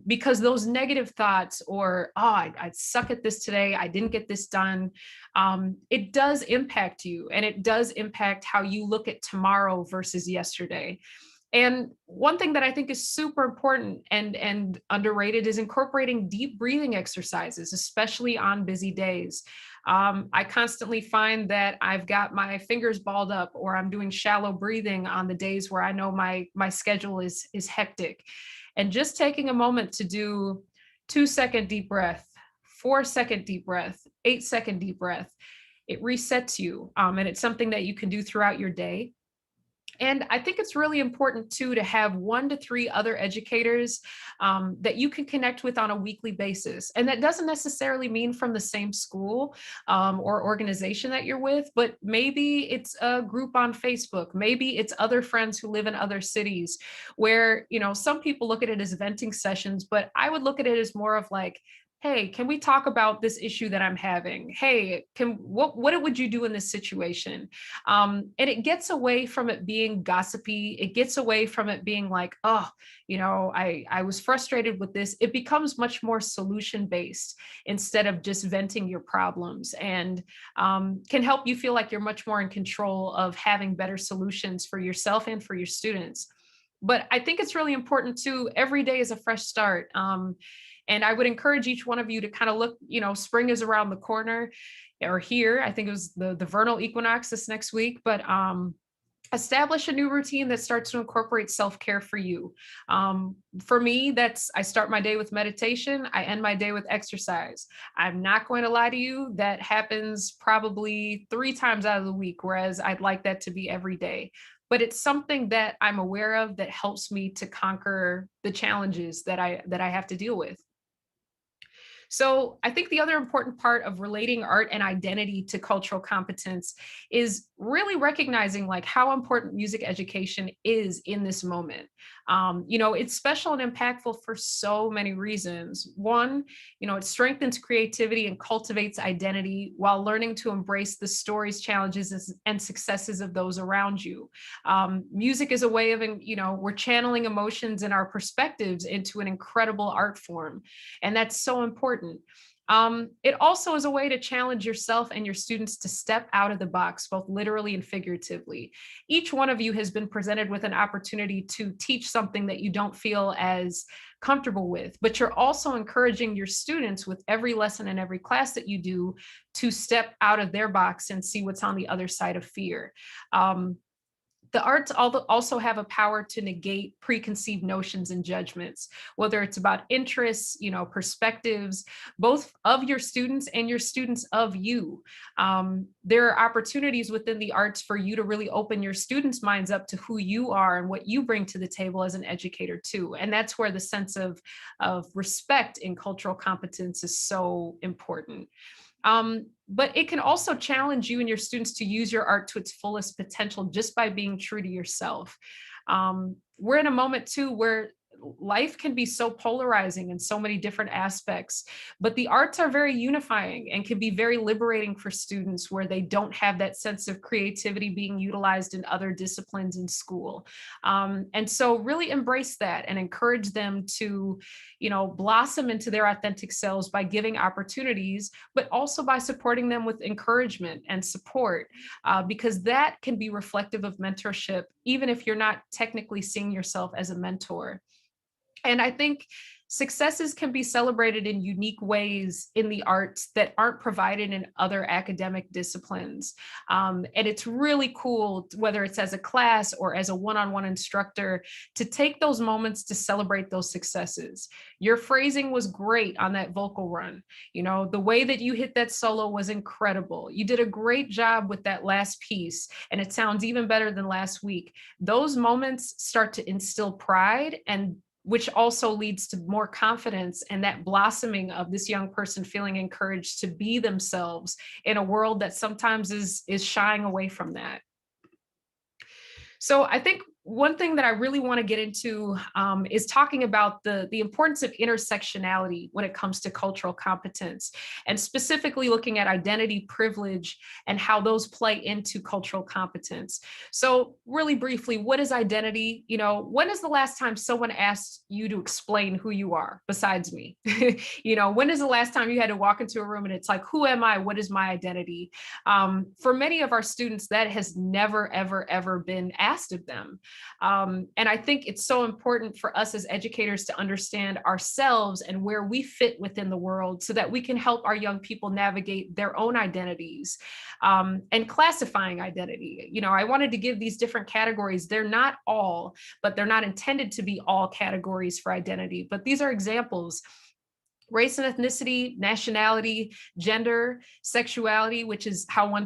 Because those negative thoughts or, oh, I suck at this today, I didn't get this done, it does impact you, and it does impact how you look at tomorrow versus yesterday. And one thing that I think is super important and underrated is incorporating deep breathing exercises, especially on busy days. I constantly find that I've got my fingers balled up, or I'm doing shallow breathing on the days where I know my schedule is hectic. And just taking a moment to do 2-second deep breath, 4-second deep breath, 8-second deep breath, it resets you. And it's something that you can do throughout your day. And I think it's really important too to have 1 to 3 other educators that you can connect with on a weekly basis. And that doesn't necessarily mean from the same school or organization that you're with, but maybe it's a group on Facebook. Maybe it's other friends who live in other cities where, some people look at it as venting sessions, but I would look at it as more of like, hey, can we talk about this issue that I'm having? Hey, what would you do in this situation? And it gets away from it being gossipy. It gets away from it being like, oh, I was frustrated with this. It becomes much more solution based instead of just venting your problems, and can help you feel like you're much more in control of having better solutions for yourself and for your students. But I think it's really important too. Every day is a fresh start. And I would encourage each one of you to kind of look, spring is around the corner, or here, I think it was the vernal equinox this next week, but establish a new routine that starts to incorporate self-care for you. For me, I start my day with meditation. I end my day with exercise. I'm not going to lie to you, that happens probably 3 times out of the week, whereas I'd like that to be every day. But it's something that I'm aware of that helps me to conquer the challenges that I have to deal with. So I think the other important part of relating art and identity to cultural competence is really recognizing like how important music education is in this moment. It's special and impactful for so many reasons. One, it strengthens creativity and cultivates identity while learning to embrace the stories, challenges, and successes of those around you. Music is a way of, we're channeling emotions and our perspectives into an incredible art form. And that's so important. It also is a way to challenge yourself and your students to step out of the box, both literally and figuratively. Each one of you has been presented with an opportunity to teach something that you don't feel as comfortable with, but you're also encouraging your students with every lesson and every class that you do to step out of their box and see what's on the other side of fear. The arts also have a power to negate preconceived notions and judgments, whether it's about interests, perspectives, both of your students and your students of you. There are opportunities within the arts for you to really open your students' minds up to who you are and what you bring to the table as an educator too. And that's where the sense of respect in cultural competence is so important. But it can also challenge you and your students to use your art to its fullest potential just by being true to yourself. We're in a moment too where life can be so polarizing in so many different aspects, but the arts are very unifying and can be very liberating for students where they don't have that sense of creativity being utilized in other disciplines in school. And so really embrace that and encourage them to, blossom into their authentic selves by giving opportunities, but also by supporting them with encouragement and support, because that can be reflective of mentorship, even if you're not technically seeing yourself as a mentor. And I think Successes can be celebrated in unique ways in the arts that aren't provided in other academic disciplines. And it's really cool, whether it's as a class or as a one-on-one instructor, to take those moments to celebrate those successes. Your phrasing was great on that vocal run. You know, the way that you hit that solo was incredible. You did a great job with that last piece, and it sounds even better than last week. Those moments start to instill pride, and which also leads to more confidence and that blossoming of this young person feeling encouraged to be themselves in a world that sometimes is shying away from that. So I think one thing that I really want to get into is talking about the importance of intersectionality when it comes to cultural competence, and specifically looking at identity, privilege, and how those play into cultural competence. So really briefly, what is identity? You know, when is the last time someone asked you to explain who you are besides me? You know, when is the last time you had to walk into a room and it's like, who am I? What is my identity? For many of our students, that has never, ever, ever been asked of them. And I think it's so important for us as educators to understand ourselves and where we fit within the world so that we can help our young people navigate their own identities, and classifying identity. You know, I wanted to give these different categories. They're not all, but they're not intended to be all categories for identity, but these are examples: race and ethnicity, nationality, gender, sexuality, which is how one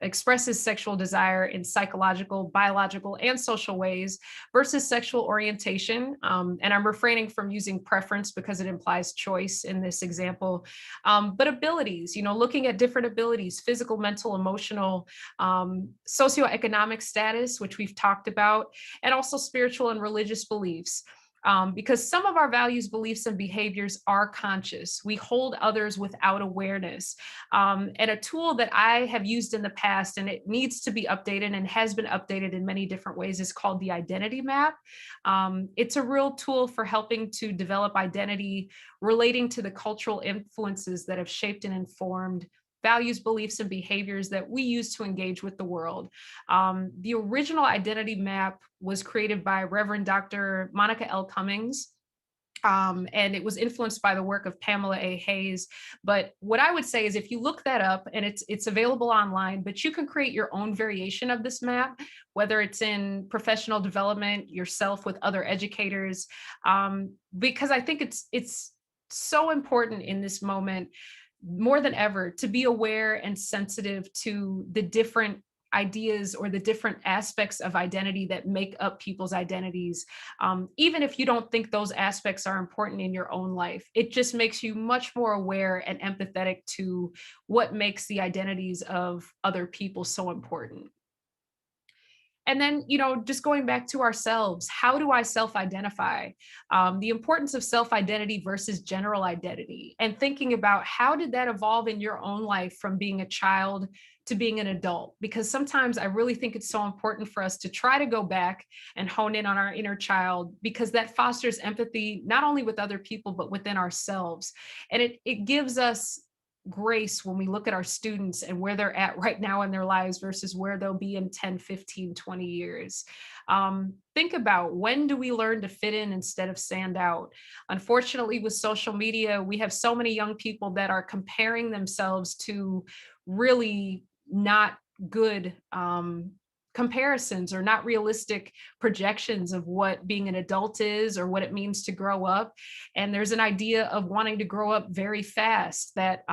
expresses sexual desire in psychological, biological, and social ways, versus sexual orientation. And I'm refraining from using preference because it implies choice in this example. But abilities, you know, looking at different abilities: physical, mental, emotional, socioeconomic status, which we've talked about, and also spiritual and religious beliefs. Because some of our values, beliefs, and behaviors are conscious. We hold others without awareness. And a tool that I have used in the past, and it needs to be updated and has been updated in many different ways, is called the identity map. It's a real tool for helping to develop identity relating to the cultural influences that have shaped and informed values, beliefs, and behaviors that we use to engage with the world. The original identity map was created by Reverend Dr. Monica L. Cummings, and it was influenced by the work of Pamela A. Hayes. But what I would say is, if you look that up, and it's available online, but you can create your own variation of this map, whether it's in professional development, yourself with other educators, because I think it's so important in this moment, more than ever, to be aware and sensitive to the different ideas or the different aspects of identity that make up people's identities. Even if you don't think those aspects are important in your own life, it just makes you much more aware and empathetic to what makes the identities of other people so important. And then, you know, just going back to ourselves, how do I self-identify? The importance of self-identity versus general identity, and thinking about how did that evolve in your own life from being a child to being an adult? Because sometimes I really think it's so important for us to try to go back and hone in on our inner child, because that fosters empathy, not only with other people, but within ourselves. And it gives us grace when we look at our students and where they're at right now in their lives versus where they'll be in 10, 15, 20 years. Think about, when do we learn to fit in instead of stand out? Unfortunately, with social media, we have so many young people that are comparing themselves to really not good comparisons, or not realistic projections of what being an adult is or what it means to grow up. And there's an idea of wanting to grow up very fast that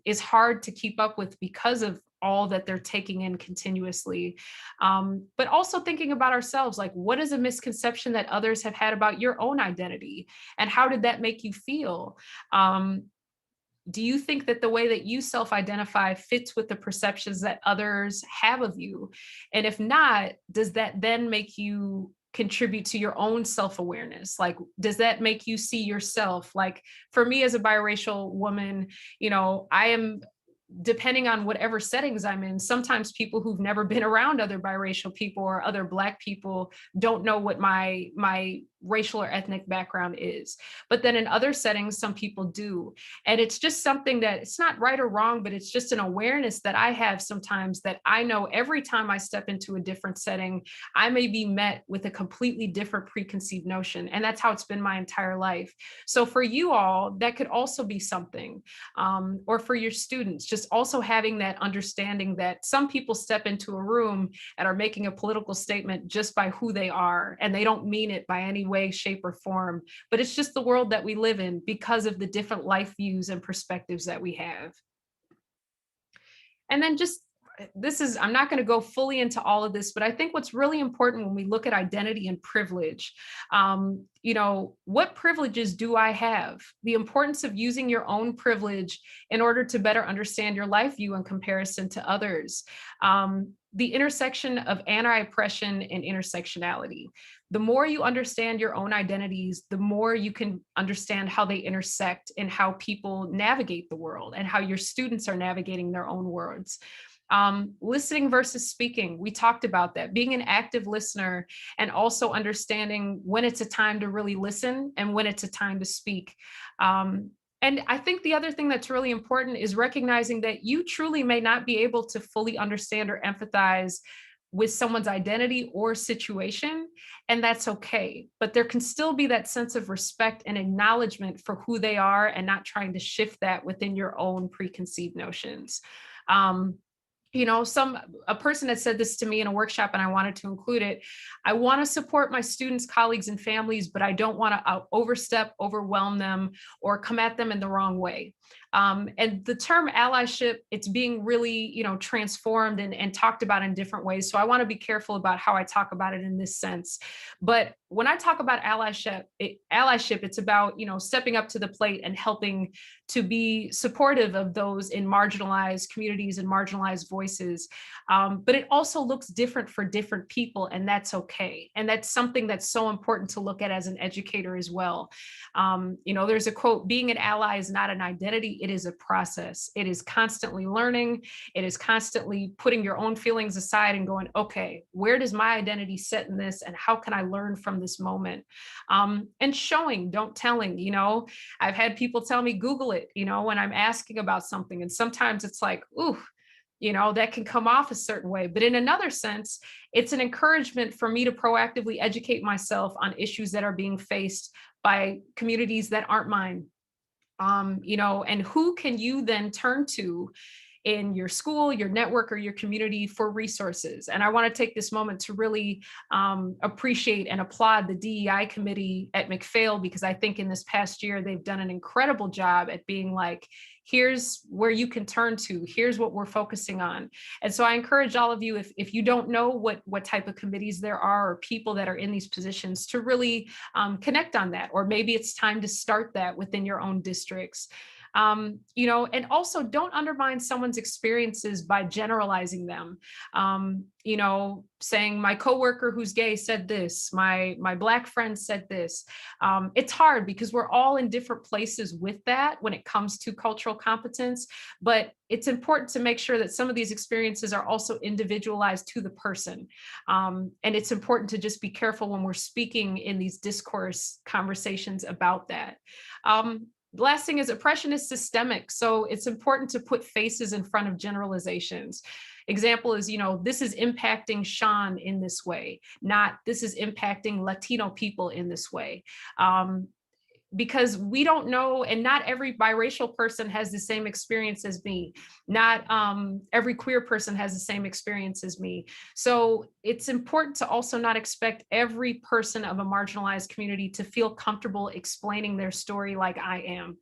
is hard to keep up with because of all that they're taking in continuously. But also thinking about ourselves, like, what is a misconception that others have had about your own identity? And how did that make you feel? Do you think that the way that you self-identify fits with the perceptions that others have of you? And if not, does that then make you contribute to your own self-awareness? Like, does that make you see yourself? Like, for me as a biracial woman, you know, I am, depending on whatever settings I'm in, sometimes people who've never been around other biracial people or other Black people don't know what my racial or ethnic background is. But then in other settings, some people do. And it's just something that it's not right or wrong, but it's just an awareness that I have sometimes, that I know every time I step into a different setting, I may be met with a completely different preconceived notion. And that's how it's been my entire life. So for you all, that could also be something, or for your students, just also having that understanding that some people step into a room and are making a political statement just by who they are, and they don't mean it by any way, shape, or form, but it's just the world that we live in because of the different life views and perspectives that we have. And then just I'm not going to go fully into all of this, but I think what's really important when we look at identity and privilege, what privileges do I have? The importance of using your own privilege in order to better understand your life view in comparison to others. The intersection of anti-oppression and intersectionality. The more you understand your own identities, the more you can understand how they intersect and how people navigate the world and how your students are navigating their own worlds. Listening versus speaking. We talked about that, being an active listener and also understanding when it's a time to really listen and when it's a time to speak. And I think the other thing that's really important is recognizing that you truly may not be able to fully understand or empathize with someone's identity or situation, and that's okay. But there can still be that sense of respect and acknowledgement for who they are and not trying to shift that within your own preconceived notions. A person had said this to me in a workshop and I wanted to include it. I want to support my students, colleagues, and families, but I don't want to overstep, overwhelm them, or come at them in the wrong way. And the term allyship, it's being really, transformed and talked about in different ways. So I want to be careful about how I talk about it in this sense. But when I talk about allyship, it's about, stepping up to the plate and helping to be supportive of those in marginalized communities and marginalized voices. But it also looks different for different people, and that's okay. And that's something that's so important to look at as an educator as well. There's a quote, being an ally is not an identity, it is a process. It is constantly learning. It is constantly putting your own feelings aside and going, okay, where does my identity sit in this? And how can I learn from this moment? And showing, don't telling, I've had people tell me, Google it, when I'm asking about something. And sometimes it's like, ooh, that can come off a certain way. But in another sense, it's an encouragement for me to proactively educate myself on issues that are being faced by communities that aren't mine. And who can you then turn to in your school, your network, or your community for resources? And I want to take this moment to really appreciate and applaud the DEI committee at McPhail, because I think in this past year, they've done an incredible job at being like, here's where you can turn to, here's what we're focusing on. And so I encourage all of you, if you don't know what type of committees there are or people that are in these positions, to really connect on that, or maybe it's time to start that within your own districts. And also don't undermine someone's experiences by generalizing them. Saying my coworker who's gay said this, my Black friend said this. It's hard because we're all in different places with that when it comes to cultural competence, but it's important to make sure that some of these experiences are also individualized to the person. And it's important to just be careful when we're speaking in these discourse conversations about that. The last thing is oppression is systemic. So it's important to put faces in front of generalizations. Example is, this is impacting Sean in this way, not this is impacting Latino people in this way. Because we don't know, and not every biracial person has the same experience as me. Not every queer person has the same experience as me. So it's important to also not expect every person of a marginalized community to feel comfortable explaining their story like I am.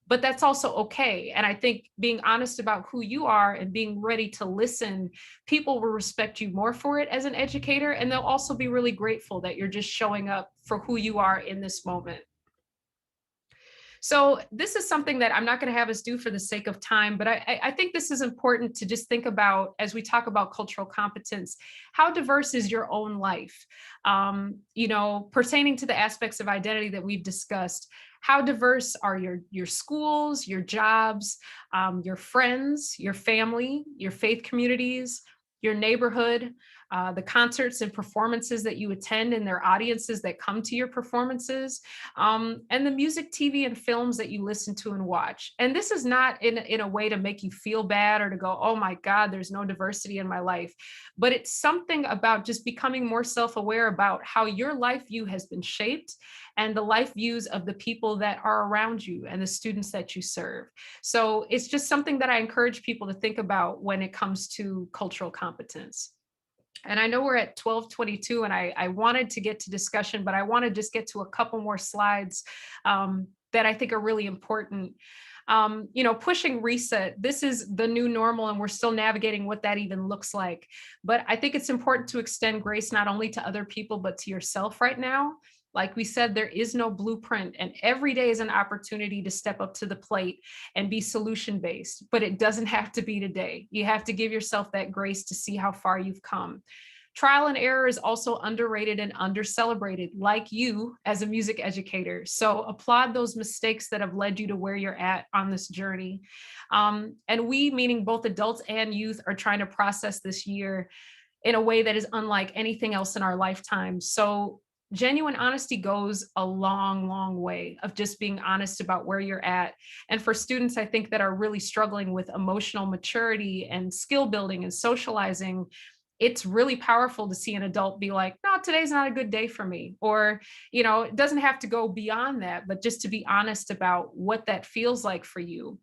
But that's also okay. And I think being honest about who you are and being ready to listen, people will respect you more for it as an educator. And they'll also be really grateful that you're just showing up for who you are in this moment. So this is something that I'm not going to have us do for the sake of time, but I think this is important to just think about as we talk about cultural competence. How diverse is your own life? Pertaining to the aspects of identity that we've discussed. How diverse are your schools, your jobs, your friends, your family, your faith communities, your neighborhood, the concerts and performances that you attend and their audiences that come to your performances, and the music, TV, and films that you listen to and watch. And this is not in a way to make you feel bad or to go, oh my God, there's no diversity in my life. But it's something about just becoming more self-aware about how your life view has been shaped and the life views of the people that are around you and the students that you serve. So it's just something that I encourage people to think about when it comes to cultural competence. And I know we're at 12:22 and I wanted to get to discussion, but I want to just get to a couple more slides that I think are really important. Pushing reset, this is the new normal and we're still navigating what that even looks like. But I think it's important to extend grace not only to other people, but to yourself right now. Like we said, there is no blueprint, and every day is an opportunity to step up to the plate and be solution based, but it doesn't have to be today. You have to give yourself that grace to see how far you've come. Trial and error is also underrated and under-celebrated, like you as a music educator. So applaud those mistakes that have led you to where you're at on this journey. And we, meaning both adults and youth, are trying to process this year in a way that is unlike anything else in our lifetime. So genuine honesty goes a long, long way of just being honest about where you're at. And for students, I think that are really struggling with emotional maturity and skill building and socializing, it's really powerful to see an adult be like, no, today's not a good day for me. Or, it doesn't have to go beyond that, but just to be honest about what that feels like for you.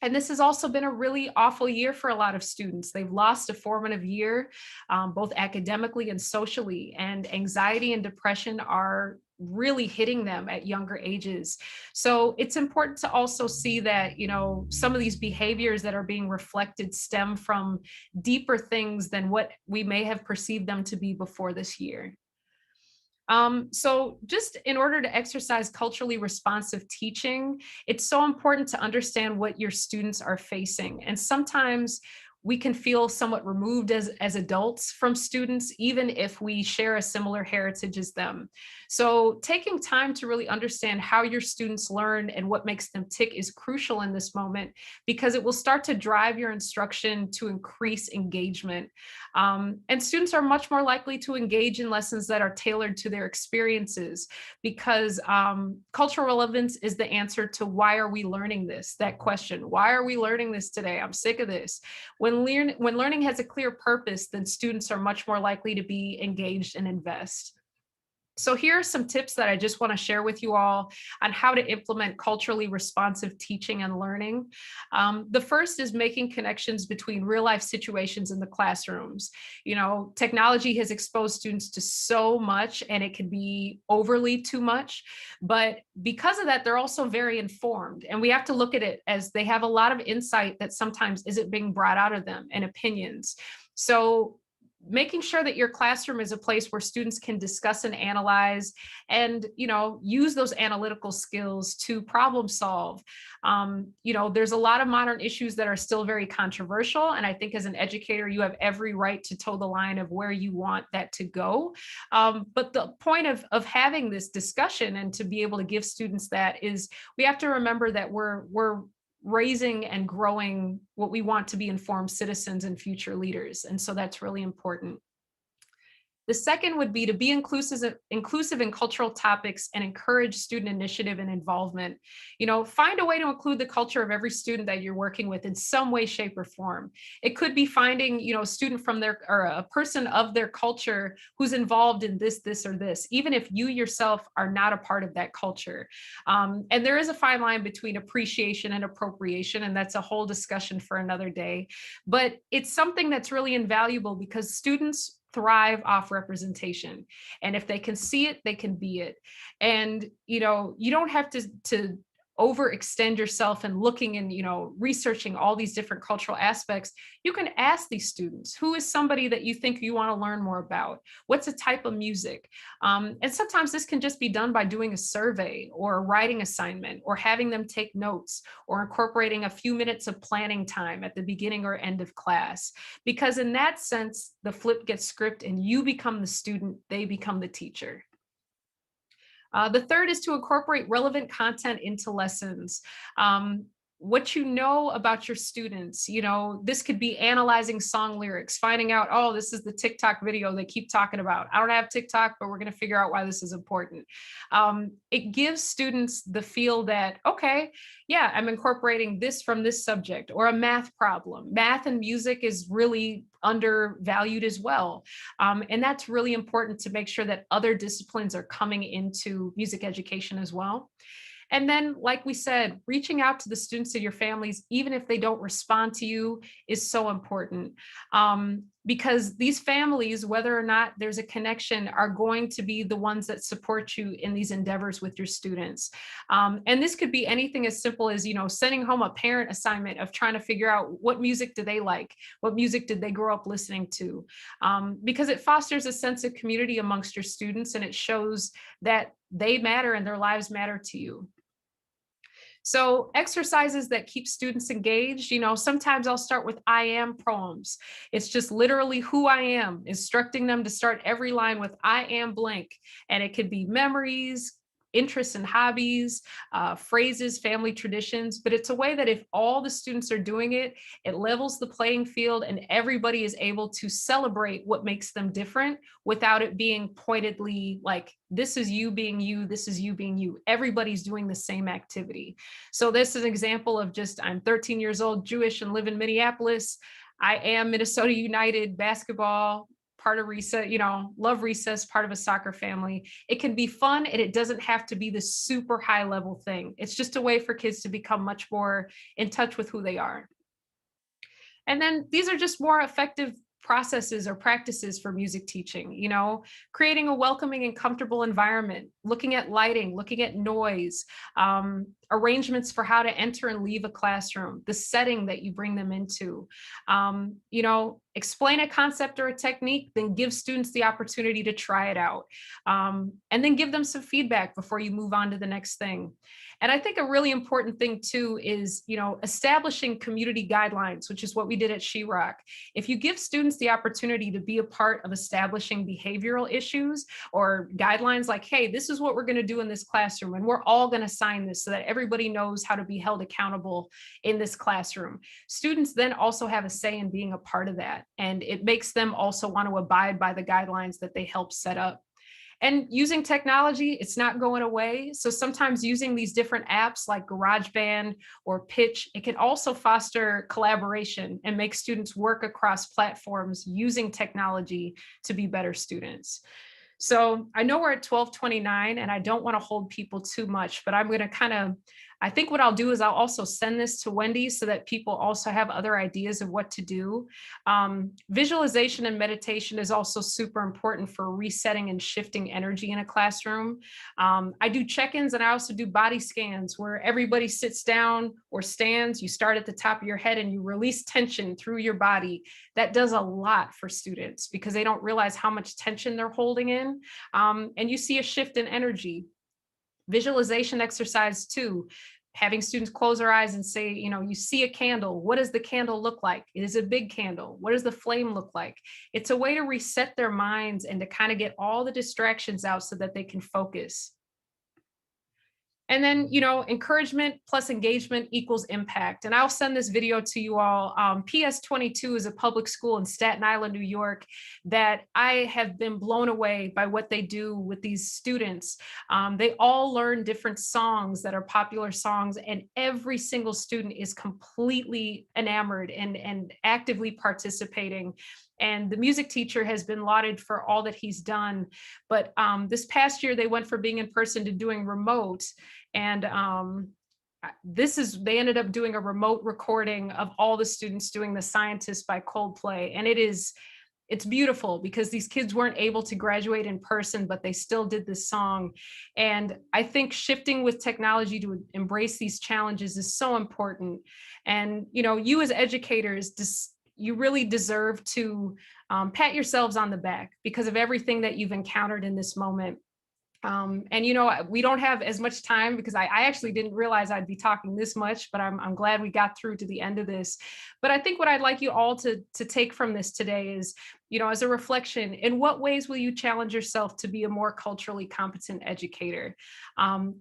And this has also been a really awful year for a lot of students. They've lost a formative year, both academically and socially, and anxiety and depression are really hitting them at younger ages. So it's important to also see that, some of these behaviors that are being reflected stem from deeper things than what we may have perceived them to be before this year. So just in order to exercise culturally responsive teaching, it's so important to understand what your students are facing. And sometimes we can feel somewhat removed as adults from students, even if we share a similar heritage as them. So taking time to really understand how your students learn and what makes them tick is crucial in this moment, because it will start to drive your instruction to increase engagement. And students are much more likely to engage in lessons that are tailored to their experiences, because cultural relevance is the answer to why are we learning this? That question, why are we learning this today? I'm sick of this. When learning has a clear purpose, then students are much more likely to be engaged and invest. So here are some tips that I just want to share with you all on how to implement culturally responsive teaching and learning. The first is making connections between real life situations in the classrooms. Technology has exposed students to so much, and it can be overly too much. But because of that, they're also very informed. And we have to look at it as they have a lot of insight that sometimes isn't being brought out of them, and opinions. So making sure that your classroom is a place where students can discuss and analyze and use those analytical skills to problem solve. There's a lot of modern issues that are still very controversial, and I think as an educator you have every right to toe the line of where you want that to go. But the point of having this discussion and to be able to give students that is, we have to remember that we're raising and growing what we want to be informed citizens and future leaders. And so that's really important. The second would be to be inclusive in cultural topics and encourage student initiative and involvement. Find a way to include the culture of every student that you're working with in some way, shape, or form. It could be finding, a student from their, or a person of their culture who's involved in this, or this, even if you yourself are not a part of that culture. And there is a fine line between appreciation and appropriation, and that's a whole discussion for another day. But it's something that's really invaluable because students thrive off representation. And if they can see it, they can be it. And, you don't have to overextend yourself and looking and, researching all these different cultural aspects. You can ask these students, who is somebody that you think you want to learn more about? What's a type of music? And sometimes this can just be done by doing a survey or a writing assignment or having them take notes or incorporating a few minutes of planning time at the beginning or end of class. Because in that sense, the flip gets script and you become the student, they become the teacher. The third is to incorporate relevant content into lessons. what you know about your students. This could be analyzing song lyrics, finding out, oh, this is the TikTok video they keep talking about. I don't have TikTok, but we're going to figure out why this is important. It gives students the feel that, okay, yeah, I'm incorporating this from this subject, or a math problem. Math and music is really undervalued as well. And that's really important to make sure that other disciplines are coming into music education as well. And then, like we said, reaching out to the students of your families, even if they don't respond to you, is so important. Because these families, whether or not there's a connection, are going to be the ones that support you in these endeavors with your students. And this could be anything as simple as, sending home a parent assignment of trying to figure out what music do they like, what music did they grow up listening to, because it fosters a sense of community amongst your students, and it shows that they matter and their lives matter to you. So exercises that keep students engaged, sometimes I'll start with I am poems. It's just literally who I am, instructing them to start every line with I am blank. And it could be memories, interests and hobbies, phrases, family traditions, but it's a way that if all the students are doing it, it levels the playing field and everybody is able to celebrate what makes them different without it being pointedly like, this is you being you, this is you being you. Everybody's doing the same activity. So this is an example of just, I'm 13 years old, Jewish, and live in Minneapolis. I am Minnesota United basketball, part of recess, love recess, part of a soccer family. It can be fun, and it doesn't have to be this super high level thing. It's just a way for kids to become much more in touch with who they are. And then these are just more effective processes or practices for music teaching, creating a welcoming and comfortable environment, looking at lighting, looking at noise, arrangements for how to enter and leave a classroom, the setting that you bring them into, explain a concept or a technique, then give students the opportunity to try it out, and then give them some feedback before you move on to the next thing. And I think a really important thing too is, establishing community guidelines, which is what we did at She-Rock. If you give students the opportunity to be a part of establishing behavioral issues or guidelines like, hey, this is what we're going to do in this classroom, and we're all going to sign this so that everybody knows how to be held accountable in this classroom. Students then also have a say in being a part of that. And it makes them also want to abide by the guidelines that they help set up. And using technology, it's not going away. So sometimes using these different apps like GarageBand or Pitch, it can also foster collaboration and make students work across platforms using technology to be better students. So I know we're at 12:29 and I don't want to hold people too much, but I'm going to I think what I'll do is I'll also send this to Wendy so that people also have other ideas of what to do. Visualization and meditation is also super important for resetting and shifting energy in a classroom. I do check-ins and I also do body scans where everybody sits down or stands. You start at the top of your head and you release tension through your body. That does a lot for students because they don't realize how much tension they're holding in. And you see a shift in energy. Visualization exercise too, having students close their eyes and say, you see a candle. What does the candle look like? It is a big candle. What does the flame look like? It's a way to reset their minds and to kind of get all the distractions out so that they can focus. And then, encouragement plus engagement equals impact. And I'll send this video to you all. PS22 is a public school in Staten Island, New York, that I have been blown away by what they do with these students. They all learn different songs that are popular songs, and every single student is completely enamored and actively participating. And the music teacher has been lauded for all that he's done. But this past year, they went from being in person to doing remote. And they ended up doing a remote recording of all the students doing The Scientist by Coldplay. And it's beautiful because these kids weren't able to graduate in person, but they still did this song. And I think shifting with technology to embrace these challenges is so important. And, you as educators, you really deserve to pat yourselves on the back because of everything that you've encountered in this moment. And we don't have as much time because I actually didn't realize I'd be talking this much, but I'm glad we got through to the end of this. But I think what I'd like you all to take from this today is, as a reflection, in what ways will you challenge yourself to be a more culturally competent educator?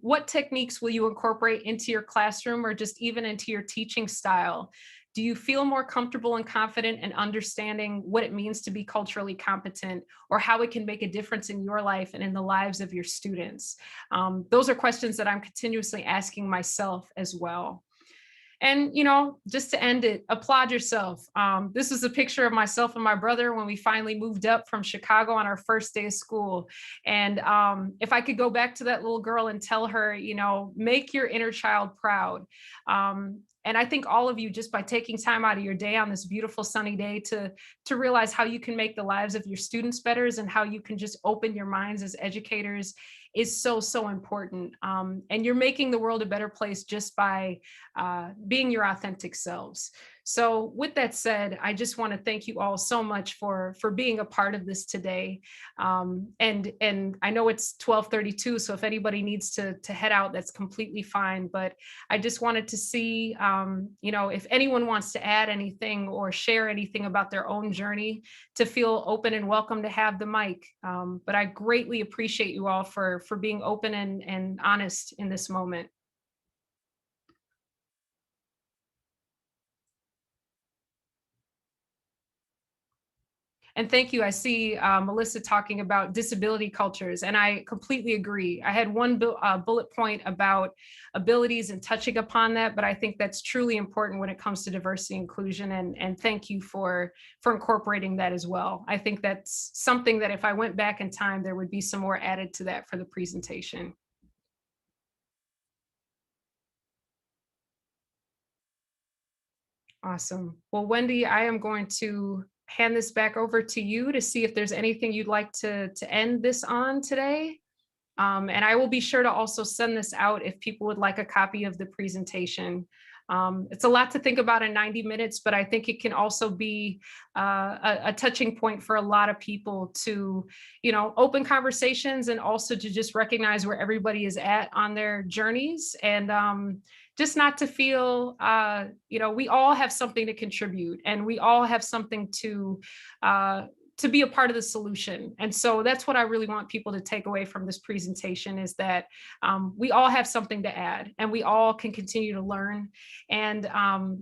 What techniques will you incorporate into your classroom or just even into your teaching style? Do you feel more comfortable and confident in understanding what it means to be culturally competent, or how it can make a difference in your life and in the lives of your students? Those are questions that I'm continuously asking myself as well. And, just to end it, applaud yourself. This is a picture of myself and my brother when we finally moved up from Chicago on our first day of school. And if I could go back to that little girl and tell her, make your inner child proud. And I think all of you, just by taking time out of your day on this beautiful sunny day to realize how you can make the lives of your students better and how you can just open your minds as educators is so, so important. And you're making the world a better place just by being your authentic selves. So with that said, I just want to thank you all so much for being a part of this today. And I know it's 12:32, so if anybody needs to head out, that's completely fine. But I just wanted to see, if anyone wants to add anything or share anything about their own journey, to feel open and welcome to have the mic. But I greatly appreciate you all for being open and honest in this moment. And thank you. I see Melissa talking about disability cultures, and I completely agree. I had one bullet point about abilities and touching upon that, but I think that's truly important when it comes to diversity and inclusion. And thank you for incorporating that as well. I think that's something that if I went back in time, there would be some more added to that for the presentation. Awesome. Well, Wendy, I am going to hand this back over to you to see if there's anything you'd like to end this on today. And I will be sure to also send this out if people would like a copy of the presentation. It's a lot to think about in 90 minutes, but I think it can also be a touching point for a lot of people to, open conversations and also to just recognize where everybody is at on their journeys, and just not to feel, we all have something to contribute, and we all have something to be a part of the solution. And so that's what I really want people to take away from this presentation, is that we all have something to add, and we all can continue to learn. And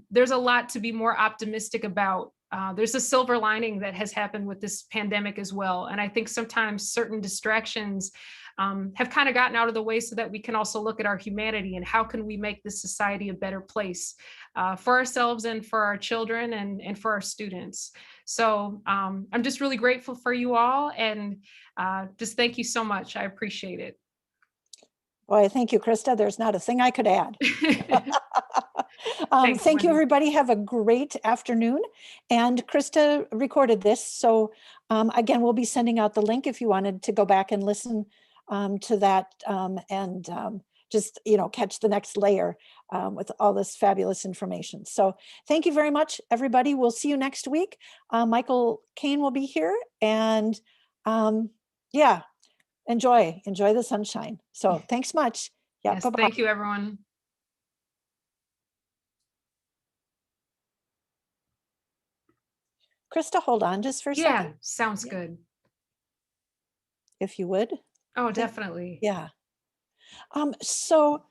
there's a lot to be more optimistic about. There's a silver lining that has happened with this pandemic as well. And I think sometimes certain distractions have kind of gotten out of the way, so that we can also look at our humanity and how can we make this society a better place for ourselves and for our children and for our students. So I'm just really grateful for you all, and just thank you so much. I appreciate it. Boy, thank you, Krysta. There's not a thing I could add. Thanks, Thank you, Wendy. everybody. Have a great afternoon. And Krysta recorded this. So again, we'll be sending out the link if you wanted to go back and listen to that and just, catch the next layer with all this fabulous information. So thank you very much, everybody. We'll see you next week. Michael Kane will be here, and yeah, enjoy the sunshine. So thanks much. Yeah, Yes, bye-bye. thank you, everyone. Krysta, hold on just for a Yeah, second, sounds good. if you would. Oh, definitely. Yeah. So